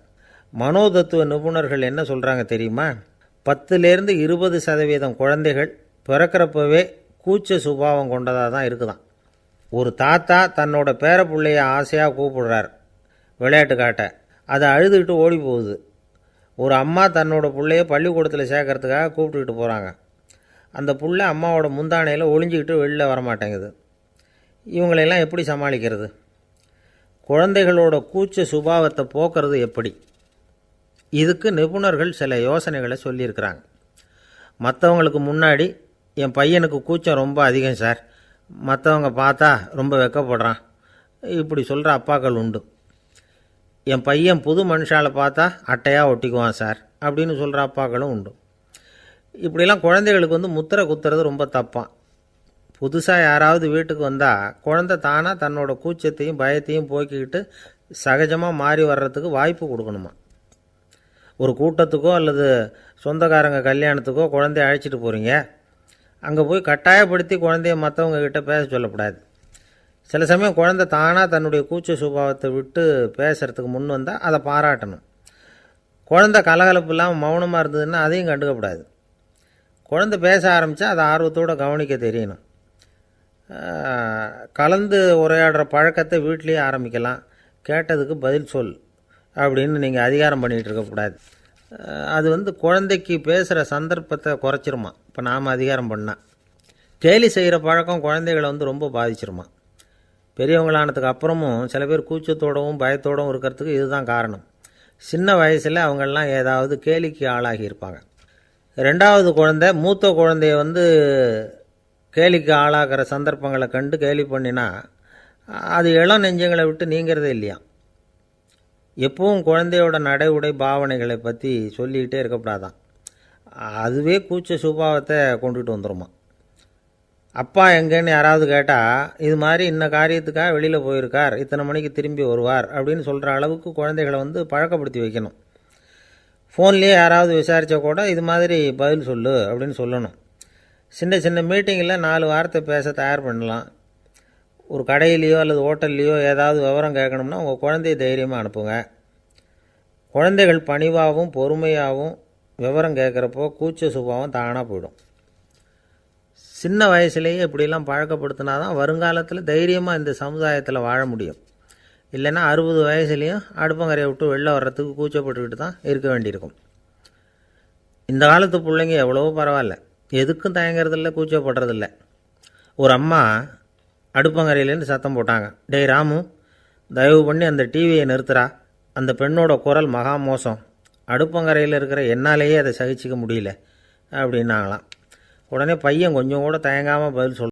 [SPEAKER 1] மனோதத்துவ நிபுணர்கள் என்ன சொல்கிறாங்க தெரியுமா? 10லேருந்து 20% குழந்தைகள் பிறக்கிறப்பவே கூச்ச சுபாவம் கொண்டதாக தான் இருக்குதான். ஒரு தாத்தா தன்னோட பேர பிள்ளைய ஆசையாக கூப்பிடுறார் விளையாட்டு காட்ட, அதை அழுதுகிட்டு ஓடி போகுது. ஒரு அம்மா தன்னோட பிள்ளைய பள்ளிக்கூடத்தில் சேர்க்கறதுக்காக கூப்பிட்டுக்கிட்டு போகிறாங்க. அந்த புள்ள அம்மாவோட முந்தானையில் ஒளிஞ்சிக்கிட்டு வெளில வரமாட்டேங்குது. இவங்களையெல்லாம் எப்படி சமாளிக்கிறது? குழந்தைகளோட கூச்ச சுபாவத்தை போக்குறது எப்படி? இதுக்கு நிபுணர்கள் சில யோசனைகளை சொல்லியிருக்கிறாங்க. மற்றவங்களுக்கு முன்னாடி என் பையனுக்கு கூச்சம் ரொம்ப அதிகம் சார், மற்றவங்க பார்த்தா ரொம்ப வெக்கப்படுறான், இப்படி சொல்கிற அப்பாக்கள் உண்டு. என் பையன் புது மனுஷாலை பார்த்தா அட்டையாக ஒட்டிக்குவான் சார் அப்படின்னு சொல்கிற அப்பாக்களும் உண்டு. இப்படிலாம் குழந்தைகளுக்கு முத்திரை குத்துறது ரொம்ப தப்பான். புதுசாக யாராவது வீட்டுக்கு வந்தால் குழந்தை தானாக தன்னோட கூச்சத்தையும் பயத்தையும் போக்கிக்கிட்டு சகஜமாக மாறி வர்றதுக்கு வாய்ப்பு கொடுக்கணுமா. ஒரு கூட்டத்துக்கோ அல்லது சொந்தக்காரங்க கல்யாணத்துக்கோ குழந்தைய அழைச்சிட்டு போகிறீங்க, அங்கே போய் கட்டாயப்படுத்தி குழந்தைய மற்றவங்க கிட்ட பேச சொல்லக்கூடாது. சில சமயம் குழந்தை தானாக தன்னுடைய கூச்ச சுபாவத்தை விட்டு பேசுகிறதுக்கு முன் வந்தால் அதை பாராட்டணும். குழந்தை கலகலப்பு இல்லாமல் மௌனமாக இருந்ததுன்னா அதையும் கண்டுக்கக்கூடாது. குழந்தை பேச ஆரம்பித்தா அதை ஆர்வத்தோடு கவனிக்க தெரியணும். கலந்து உரையாடுற பழக்கத்தை வீட்லேயே ஆரம்பிக்கலாம். கேட்டதுக்கு பதில் சொல் அப்படின்னு நீங்கள் அதிகாரம் பண்ணிகிட்டு இருக்கக்கூடாது. அது குழந்தைக்கு பேசுகிற சந்தர்ப்பத்தை குறைச்சிருமா. இப்போ நாம் அதிகாரம் பண்ணால் கேலி செய்கிற பழக்கம் குழந்தைகளை ரொம்ப பாதிச்சிருமா. பெரியவங்களானதுக்கு அப்புறமும் சில பேர் கூச்சத்தோடவும் பயத்தோடவும் இருக்கிறதுக்கு இதுதான் காரணம். சின்ன வயசில் அவங்கெல்லாம் ஏதாவது கேலிக்கு ஆளாகி இருப்பாங்க. ரெண்டாவது குழந்தை மூத்த குழந்தைய கேலிக்கு ஆளாகிற சந்தர்ப்பங்களை கண்டு கேலி பண்ணினா அது இளம் நெஞ்சங்களை விட்டு நீங்கிறதே இல்லையா. எப்பவும் குழந்தையோட நடை உடை பாவனைகளை பற்றி சொல்லிக்கிட்டே இருக்கக்கூடாதான். அதுவே கூச்ச சுபாவத்தை கொண்டுட்டு வந்துடுமா. அப்பா எங்கேன்னு யாராவது கேட்டால் இது மாதிரி இன்ன காரியத்துக்காக வெளியில் போயிருக்கார், இத்தனை மணிக்கு திரும்பி வருவார் அப்படின்னு சொல்கிற அளவுக்கு குழந்தைகளை பழக்கப்படுத்தி வைக்கணும். ஃபோன்லேயே யாராவது விசாரித்தா கூட இது மாதிரி பதில் சொல்லு அப்படின்னு சொல்லணும். சின்ன சின்ன மீட்டிங்கில் 4 வார்த்தை பேச தயார் பண்ணலாம். ஒரு கடையிலையோ அல்லது ஹோட்டல்லையோ ஏதாவது விவரம் கேட்கணும்னா உங்கள் குழந்தைய தைரியமாக அனுப்புங்க. குழந்தைகள் பணிவாகவும் பொறுமையாகவும் விவரம் கேட்குறப்போ கூச்ச சுபாவம் தானாக போயிடும். சின்ன வயசுலேயே இப்படிலாம் பழக்கப்படுத்தினா தான் வருங்காலத்தில் தைரியமாக இந்த சமுதாயத்தில் வாழ முடியும். இல்லைன்னா 60 வயசுலேயும் அடுப்பங்கரையை விட்டு வெளில வர்றதுக்கு கூச்சப்பட்டுக்கிட்டு தான் இருக்க வேண்டியிருக்கும். இந்த காலத்து பிள்ளைங்க எவ்வளவோ பரவாயில்ல, எதுக்கும் தயங்குறதில்ல, கூச்சப்படுறதில்ல. ஒரு அம்மா அடுப்பங்கரையிலேருந்து சத்தம் போட்டாங்க, டேய் ராமு, தயவு பண்ணி அந்த டிவியை நிறுத்துறா, அந்த பெண்ணோட குரல் மகா மோசம், அடுப்பங்கரையில் இருக்கிற என்னாலேயே அதை சகிச்சிக்க முடியல அப்படின்னாங்களாம். உடனே பையன் கொஞ்சம் கூட தயங்காமல் பதில்